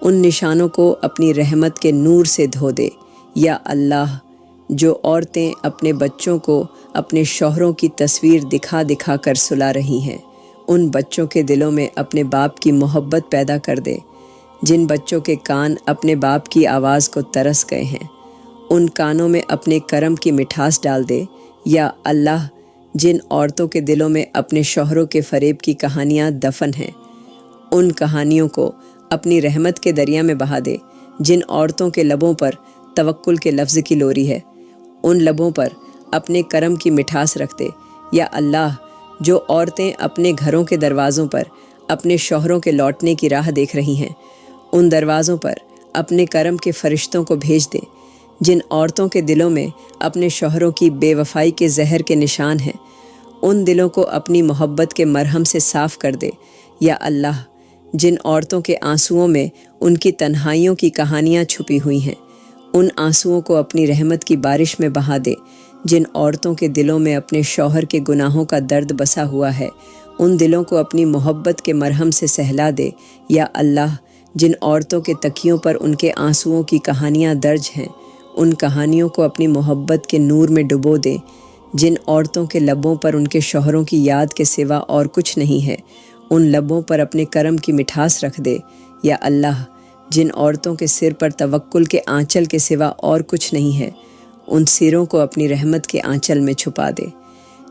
ان نشانوں کو اپنی رحمت کے نور سے دھو دے۔ یا اللہ، جو عورتیں اپنے بچوں کو اپنے شوہروں کی تصویر دکھا دکھا کر سلا رہی ہیں، ان بچوں کے دلوں میں اپنے باپ کی محبت پیدا کر دے۔ جن بچوں کے کان اپنے باپ کی آواز کو ترس گئے ہیں، ان کانوں میں اپنے کرم کی مٹھاس ڈال دے۔ یا اللہ، جن عورتوں کے دلوں میں اپنے شوہروں کے فریب کی کہانیاں دفن ہیں، ان کہانیوں کو اپنی رحمت کے دریا میں بہا دے۔ جن عورتوں کے لبوں پر توکل کے لفظ کی لوری ہے، ان لبوں پر اپنے کرم کی مٹھاس رکھ دے۔ یا اللہ، جو عورتیں اپنے گھروں کے دروازوں پر اپنے شوہروں کے لوٹنے کی راہ دیکھ رہی ہیں، ان دروازوں پر اپنے کرم کے فرشتوں کو بھیج دے۔ جن عورتوں کے دلوں میں اپنے شوہروں کی بے وفائی کے زہر کے نشان ہیں، ان دلوں کو اپنی محبت کے مرہم سے صاف کر دے۔ یا اللہ، جن عورتوں کے آنسوؤں میں ان کی تنہائیوں کی کہانیاں چھپی ہوئی ہیں، ان آنسوؤں کو اپنی رحمت کی بارش میں بہا دے۔ جن عورتوں کے دلوں میں اپنے شوہر کے گناہوں کا درد بسا ہوا ہے، ان دلوں کو اپنی محبت کے مرہم سے سہلا دے۔ یا اللہ، جن عورتوں کے تکیوں پر ان کے آنسوؤں کی کہانیاں درج ہیں، ان کہانیوں کو اپنی محبت کے نور میں ڈبو دے۔ جن عورتوں کے لبوں پر ان کے شوہروں کی یاد کے سوا اور کچھ نہیں ہے، ان لبوں پر اپنے کرم کی مٹھاس رکھ دے۔ یا اللہ، جن عورتوں کے سر پر توکل کے آنچل کے سوا اور کچھ نہیں ہے، ان سروں کو اپنی رحمت کے آنچل میں چھپا دے۔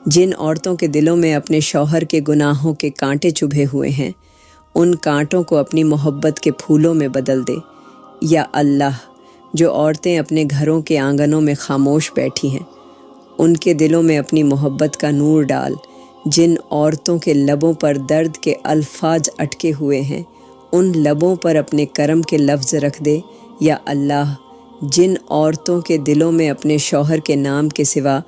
جن عورتوں کے دلوں میں اپنے شوہر کے گناہوں کے کانٹے چبھے ہوئے ہیں، ان کانٹوں کو اپنی محبت کے پھولوں میں بدل دے۔ یا اللہ، جو عورتیں اپنے گھروں کے آنگنوں میں خاموش بیٹھی ہیں، ان کے دلوں میں اپنی محبت کا نور ڈال۔ جن عورتوں کے لبوں پر درد کے الفاظ اٹکے ہوئے ہیں، ان لبوں پر اپنے کرم کے لفظ رکھ دے۔ یا اللہ، جن عورتوں کے دلوں میں اپنے شوہر کے نام کے سوا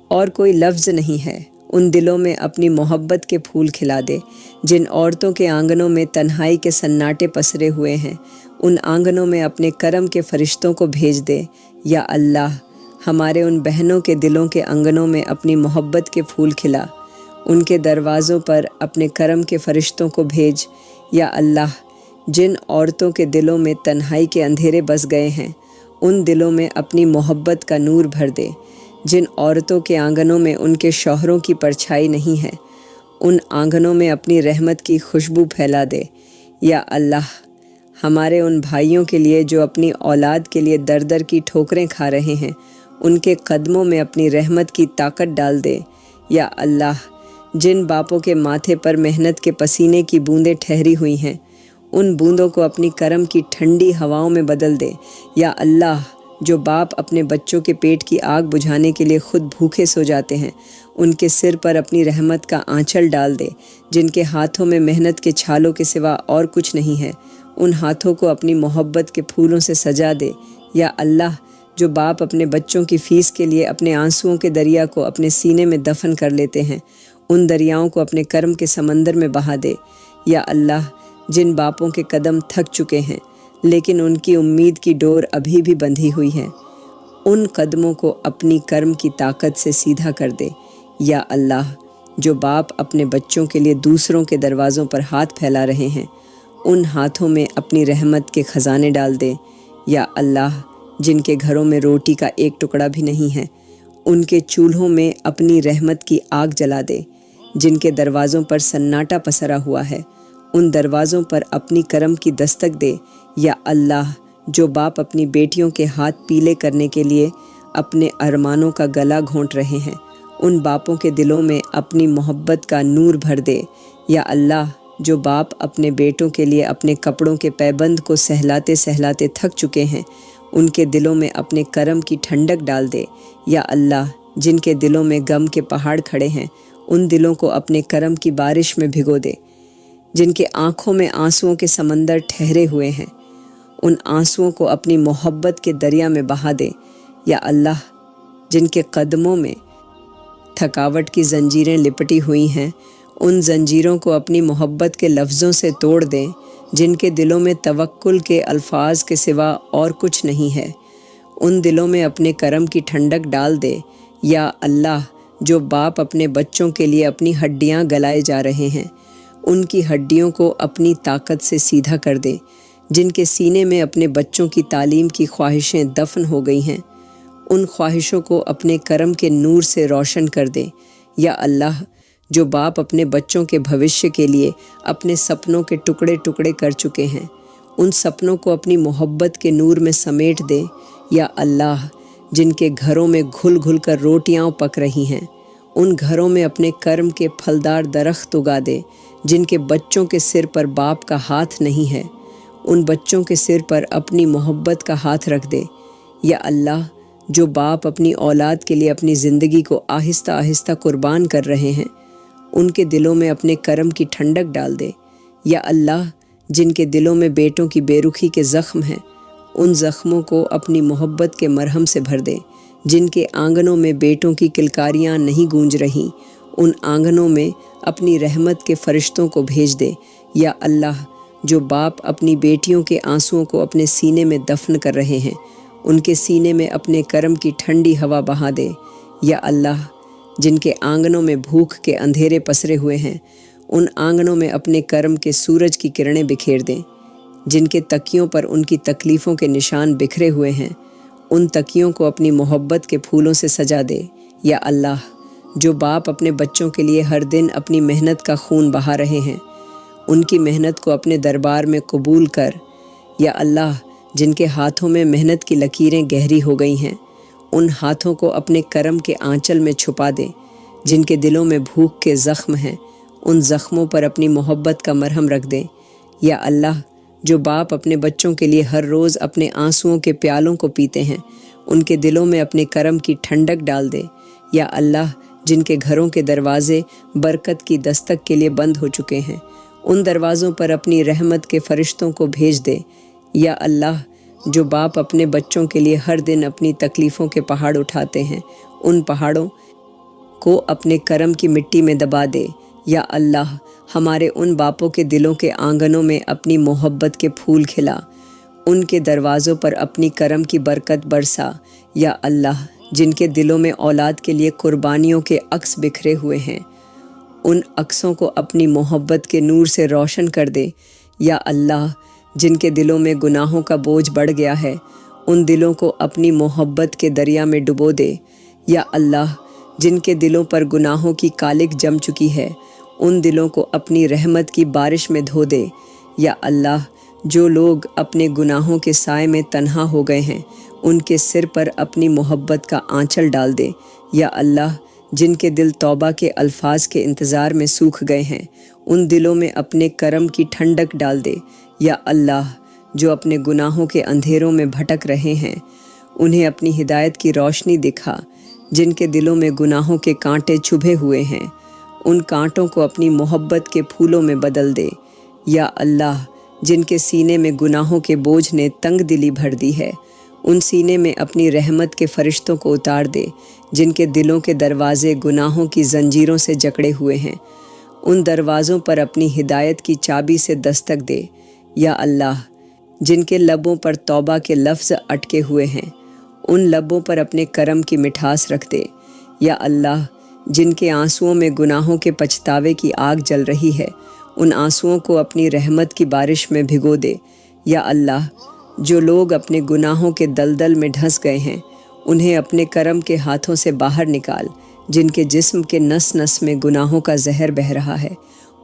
اور کوئی لفظ نہیں ہے، ان دلوں میں اپنی محبت کے پھول کھلا دے۔ جن عورتوں کے آنگنوں میں تنہائی کے سناٹے پسرے ہوئے ہیں، ان آنگنوں میں اپنے کرم کے فرشتوں کو بھیج دے۔ یا اللہ، ہمارے ان بہنوں کے دلوں کے آنگنوں میں اپنی محبت کے پھول کھلا، ان کے دروازوں پر اپنے کرم کے فرشتوں کو بھیج۔ یا اللہ، جن عورتوں کے دلوں میں تنہائی کے اندھیرے بس گئے ہیں، ان دلوں میں اپنی محبت کا نور بھر دے۔ جن عورتوں کے آنگنوں میں ان کے شوہروں کی پرچھائی نہیں ہے، ان آنگنوں میں اپنی رحمت کی خوشبو پھیلا دے۔ یا اللہ، ہمارے ان بھائیوں کے لیے جو اپنی اولاد کے لیے در در کی ٹھوکریں کھا رہے ہیں، ان کے قدموں میں اپنی رحمت کی طاقت ڈال دے۔ یا اللہ، جن باپوں کے ماتھے پر محنت کے پسینے کی بوندیں ٹھہری ہوئی ہیں، ان بوندوں کو اپنی کرم کی ٹھنڈی ہواؤں میں بدل دے۔ یا اللہ، جو باپ اپنے بچوں کے پیٹ کی آگ بجھانے کے لیے خود بھوکے سو جاتے ہیں، ان کے سر پر اپنی رحمت کا آنچل ڈال دے۔ جن کے ہاتھوں میں محنت کے چھالوں کے سوا اور کچھ نہیں ہے، ان ہاتھوں کو اپنی محبت کے پھولوں سے سجا دے۔ یا اللہ، جو باپ اپنے بچوں کی فیس کے لیے اپنے آنسوؤں کے دریا کو اپنے سینے میں دفن کر لیتے ہیں، ان دریاؤں کو اپنے کرم کے سمندر میں بہا دے۔ یا اللہ، جن باپوں کے قدم تھک چکے ہیں لیکن ان کی امید کی ڈور ابھی بھی بندھی ہوئی ہے، ان قدموں کو اپنی کرم کی طاقت سے سیدھا کر دے۔ یا اللہ، جو باپ اپنے بچوں کے لیے دوسروں کے دروازوں پر ہاتھ پھیلا رہے ہیں، ان ہاتھوں میں اپنی رحمت کے خزانے ڈال دے۔ یا اللہ، جن کے گھروں میں روٹی کا ایک ٹکڑا بھی نہیں ہے، ان کے چولہوں میں اپنی رحمت کی آگ جلا دے۔ جن کے دروازوں پر سناٹا پسرا ہوا ہے، ان دروازوں پر اپنی کرم کی دستک دے۔ یا اللہ، جو باپ اپنی بیٹیوں کے ہاتھ پیلے کرنے کے لیے اپنے ارمانوں کا گلا گھونٹ رہے ہیں، ان باپوں کے دلوں میں اپنی محبت کا نور بھر دے۔ یا اللہ، جو باپ اپنے بیٹوں کے لیے اپنے کپڑوں کے پیبند کو سہلاتے سہلاتے تھک چکے ہیں، ان کے دلوں میں اپنے کرم کی ٹھنڈک ڈال دے۔ یا اللہ، جن کے دلوں میں غم کے پہاڑ کھڑے ہیں، ان دلوں کو اپنے کرم کی بارش میں بھگو دے۔ جن کے آنکھوں میں آنسوؤں کے سمندر ٹھہرے ہوئے ہیں، ان آنسوؤں کو اپنی محبت کے دریا میں بہا دے۔ یا اللہ، جن کے قدموں میں تھکاوٹ کی زنجیریں لپٹی ہوئی ہیں، ان زنجیروں کو اپنی محبت کے لفظوں سے توڑ دیں۔ جن کے دلوں میں توکل کے الفاظ کے سوا اور کچھ نہیں ہے، ان دلوں میں اپنے کرم کی ٹھنڈک ڈال دے۔ یا اللہ، جو باپ اپنے بچوں کے لیے اپنی ہڈیاں گلائے جا رہے ہیں، ان کی ہڈیوں کو اپنی طاقت سے سیدھا کر دے۔ جن کے سینے میں اپنے بچوں کی تعلیم کی خواہشیں دفن ہو گئی ہیں، ان خواہشوں کو اپنے کرم کے نور سے روشن کر دے۔ یا اللہ، جو باپ اپنے بچوں کے بھوشیہ کے لیے اپنے سپنوں کے ٹکڑے ٹکڑے کر چکے ہیں، ان سپنوں کو اپنی محبت کے نور میں سمیٹ دے۔ یا اللہ، جن کے گھروں میں گھل گھل کر روٹیاں پک رہی ہیں، ان گھروں میں اپنے کرم کے پھلدار درخت اگا دے۔ جن کے بچوں کے سر پر باپ کا ہاتھ نہیں ہے، ان بچوں کے سر پر اپنی محبت کا ہاتھ رکھ دے۔ یا اللہ، جو باپ اپنی اولاد کے لیے اپنی زندگی کو آہستہ آہستہ قربان کر رہے ہیں، ان کے دلوں میں اپنے کرم کی ٹھنڈک ڈال دے۔ یا اللہ، جن کے دلوں میں بیٹوں کی بے رخی کے زخم ہیں، ان زخموں کو اپنی محبت کے مرہم سے بھر دے۔ جن کے آنگنوں میں بیٹوں کی کلکاریاں نہیں گونج رہیں، ان آنگنوں میں اپنی رحمت کے فرشتوں کو بھیج دے۔ یا اللہ، جو باپ اپنی بیٹیوں کے آنسوؤں کو اپنے سینے میں دفن کر رہے ہیں، ان کے سینے میں اپنے کرم کی ٹھنڈی ہوا بہا دے۔ یا اللہ، جن کے آنگنوں میں بھوک کے اندھیرے پسرے ہوئے ہیں، ان آنگنوں میں اپنے کرم کے سورج کی کرنیں بکھیر دیں۔ جن کے تکیوں پر ان کی تکلیفوں کے نشان بکھرے ہوئے ہیں، ان تکیوں کو اپنی محبت کے پھولوں سے سجا دے۔ یا اللہ، جو باپ اپنے بچوں کے لیے ہر دن اپنی محنت کا خون بہا رہے ہیں، ان کی محنت کو اپنے دربار میں قبول کر۔ یا اللہ، جن کے ہاتھوں میں محنت کی لکیریں گہری ہو گئی ہیں، ان ہاتھوں کو اپنے کرم کے آنچل میں چھپا دے۔ جن کے دلوں میں بھوک کے زخم ہیں، ان زخموں پر اپنی محبت کا مرہم رکھ دے۔ یا اللہ، جو باپ اپنے بچوں کے لیے ہر روز اپنے آنسوؤں کے پیالوں کو پیتے ہیں، ان کے دلوں میں اپنے کرم کی ٹھنڈک ڈال دے۔ یا اللہ، جن کے گھروں کے دروازے برکت کی دستک کے لیے بند ہو چکے ہیں، ان دروازوں پر اپنی رحمت کے فرشتوں کو بھیج دے۔ یا اللہ، جو باپ اپنے بچوں کے لیے ہر دن اپنی تکلیفوں کے پہاڑ اٹھاتے ہیں، ان پہاڑوں کو اپنے کرم کی مٹی میں دبا دے۔ یا اللہ، ہمارے ان باپوں کے دلوں کے آنگنوں میں اپنی محبت کے پھول کھلا، ان کے دروازوں پر اپنی کرم کی برکت برسا۔ یا اللہ، جن کے دلوں میں اولاد کے لیے قربانیوں کے عکس بکھرے ہوئے ہیں، ان عکسوں کو اپنی محبت کے نور سے روشن کر دے۔ یا اللہ، جن کے دلوں میں گناہوں کا بوجھ بڑھ گیا ہے، ان دلوں کو اپنی محبت کے دریا میں ڈبو دے۔ یا اللہ، جن کے دلوں پر گناہوں کی کالک جم چکی ہے، ان دلوں کو اپنی رحمت کی بارش میں دھو دے۔ یا اللہ، جو لوگ اپنے گناہوں کے سائے میں تنہا ہو گئے ہیں، ان کے سر پر اپنی محبت کا آنچل ڈال دے۔ یا اللہ، جن کے دل توبہ کے الفاظ کے انتظار میں سوکھ گئے ہیں، ان دلوں میں اپنے کرم کی ٹھنڈک ڈال دے۔ یا اللہ، جو اپنے گناہوں کے اندھیروں میں بھٹک رہے ہیں، انہیں اپنی ہدایت کی روشنی دکھا۔ جن کے دلوں میں گناہوں کے کانٹے چبھے ہوئے ہیں، ان کانٹوں کو اپنی محبت کے پھولوں میں بدل دے۔ یا اللہ، جن کے سینے میں گناہوں کے بوجھ نے تنگ دلی بھر دی ہے، ان سینے میں اپنی رحمت کے فرشتوں کو اتار دے۔ جن کے دلوں کے دروازے گناہوں کی زنجیروں سے جکڑے ہوئے ہیں، ان دروازوں پر اپنی ہدایت کی چابی سے دستک دے۔ یا اللہ، جن کے لبوں پر توبہ کے لفظ اٹکے ہوئے ہیں، ان لبوں پر اپنے کرم کی مٹھاس رکھ دے۔ یا اللہ، جن کے آنسوؤں میں گناہوں کے پچھتاوے کی آگ جل رہی ہے، ان آنسوؤں کو اپنی رحمت کی بارش میں بھگو دے۔ یا اللہ، جو لوگ اپنے گناہوں کے دلدل میں ڈھس گئے ہیں، انہیں اپنے کرم کے ہاتھوں سے باہر نکال۔ جن کے جسم کے نس نس میں گناہوں کا زہر بہہ رہا ہے،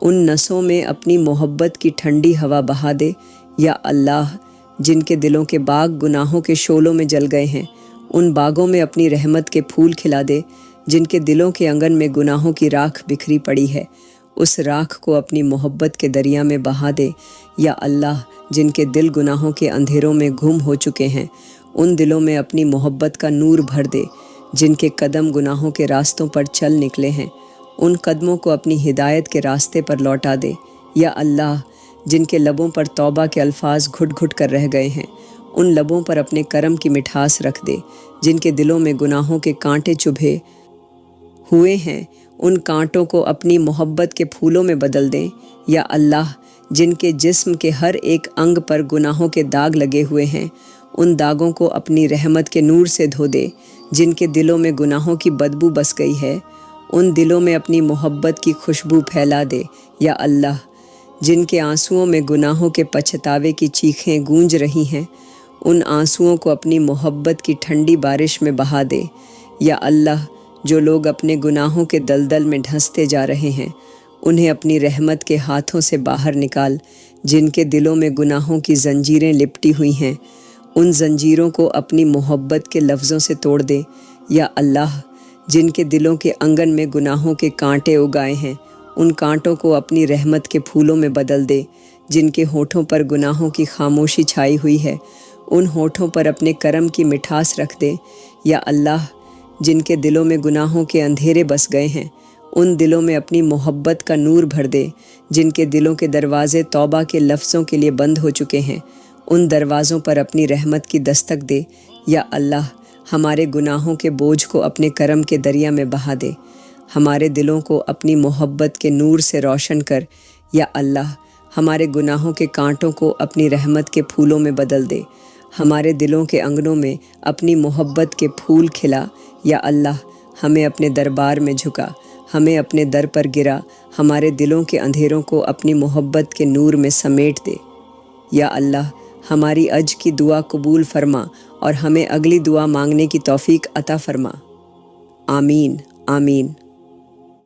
ان نسوں میں اپنی محبت کی ٹھنڈی ہوا بہا دے۔ یا اللہ، جن کے دلوں کے باغ گناہوں کے شعلوں میں جل گئے ہیں، ان باغوں میں اپنی رحمت کے پھول کھلا دے۔ جن کے دلوں کے آنگن میں گناہوں کی راکھ بکھری پڑی ہے، اس راکھ کو اپنی محبت کے دریا میں بہا دے۔ یا اللہ، جن کے دل گناہوں کے اندھیروں میں گم ہو چکے ہیں، ان دلوں میں اپنی محبت کا نور بھر دے۔ جن کے قدم گناہوں کے راستوں پر چل نکلے ہیں، ان قدموں کو اپنی ہدایت کے راستے پر لوٹا دے۔ یا اللہ، جن کے لبوں پر توبہ کے الفاظ گھٹ گھٹ کر رہ گئے ہیں، ان لبوں پر اپنے کرم کی مٹھاس رکھ دے۔ جن کے دلوں میں گناہوں کے کانٹے چبھے ہوئے ہیں، ان کانٹوں کو اپنی محبت کے پھولوں میں بدل دیں۔ یا اللہ، جن کے جسم کے ہر ایک انگ پر گناہوں کے داغ لگے ہوئے ہیں، ان داغوں کو اپنی رحمت کے نور سے دھو دے۔ جن کے دلوں میں گناہوں کی بدبو بس گئی ہے، ان دلوں میں اپنی محبت کی خوشبو پھیلا دے۔ یا اللہ، جن کے آنسوؤں میں گناہوں کے پچھتاوے کی چیخیں گونج رہی ہیں، ان آنسوؤں کو اپنی محبت کی ٹھنڈی بارش میں بہا دے۔ یا اللہ، جو لوگ اپنے گناہوں کے دلدل میں ڈھستے جا رہے ہیں، انہیں اپنی رحمت کے ہاتھوں سے باہر نکال۔ جن کے دلوں میں گناہوں کی زنجیریں لپٹی ہوئی ہیں، ان زنجیروں کو اپنی محبت کے لفظوں سے توڑ دے۔ یا اللہ، جن کے دلوں کے آنگن میں گناہوں کے کانٹے اگائے ہیں، ان کانٹوں کو اپنی رحمت کے پھولوں میں بدل دے۔ جن کے ہونٹوں پر گناہوں کی خاموشی چھائی ہوئی ہے، ان ہونٹوں پر اپنے کرم کی مٹھاس رکھ دے۔ یا اللہ، جن کے دلوں میں گناہوں کے اندھیرے بس گئے ہیں، ان دلوں میں اپنی محبت کا نور بھر دے۔ جن کے دلوں کے دروازے توبہ کے لفظوں کے لیے بند ہو چکے ہیں، ان دروازوں پر اپنی رحمت کی دستک دے۔ یا اللہ، ہمارے گناہوں کے بوجھ کو اپنے کرم کے دریا میں بہا دے۔ ہمارے دلوں کو اپنی محبت کے نور سے روشن کر۔ یا اللہ، ہمارے گناہوں کے کانٹوں کو اپنی رحمت کے پھولوں میں بدل دے۔ ہمارے دلوں کے انگنوں میں اپنی محبت کے پھول کھلا۔ یا اللہ، ہمیں اپنے دربار میں جھکا، ہمیں اپنے در پر گرا، ہمارے دلوں کے اندھیروں کو اپنی محبت کے نور میں سمیٹ دے۔ یا اللہ، ہماری عجز کی دعا قبول فرما اور ہمیں اگلی دعا مانگنے کی توفیق عطا فرما۔ آمین، آمین۔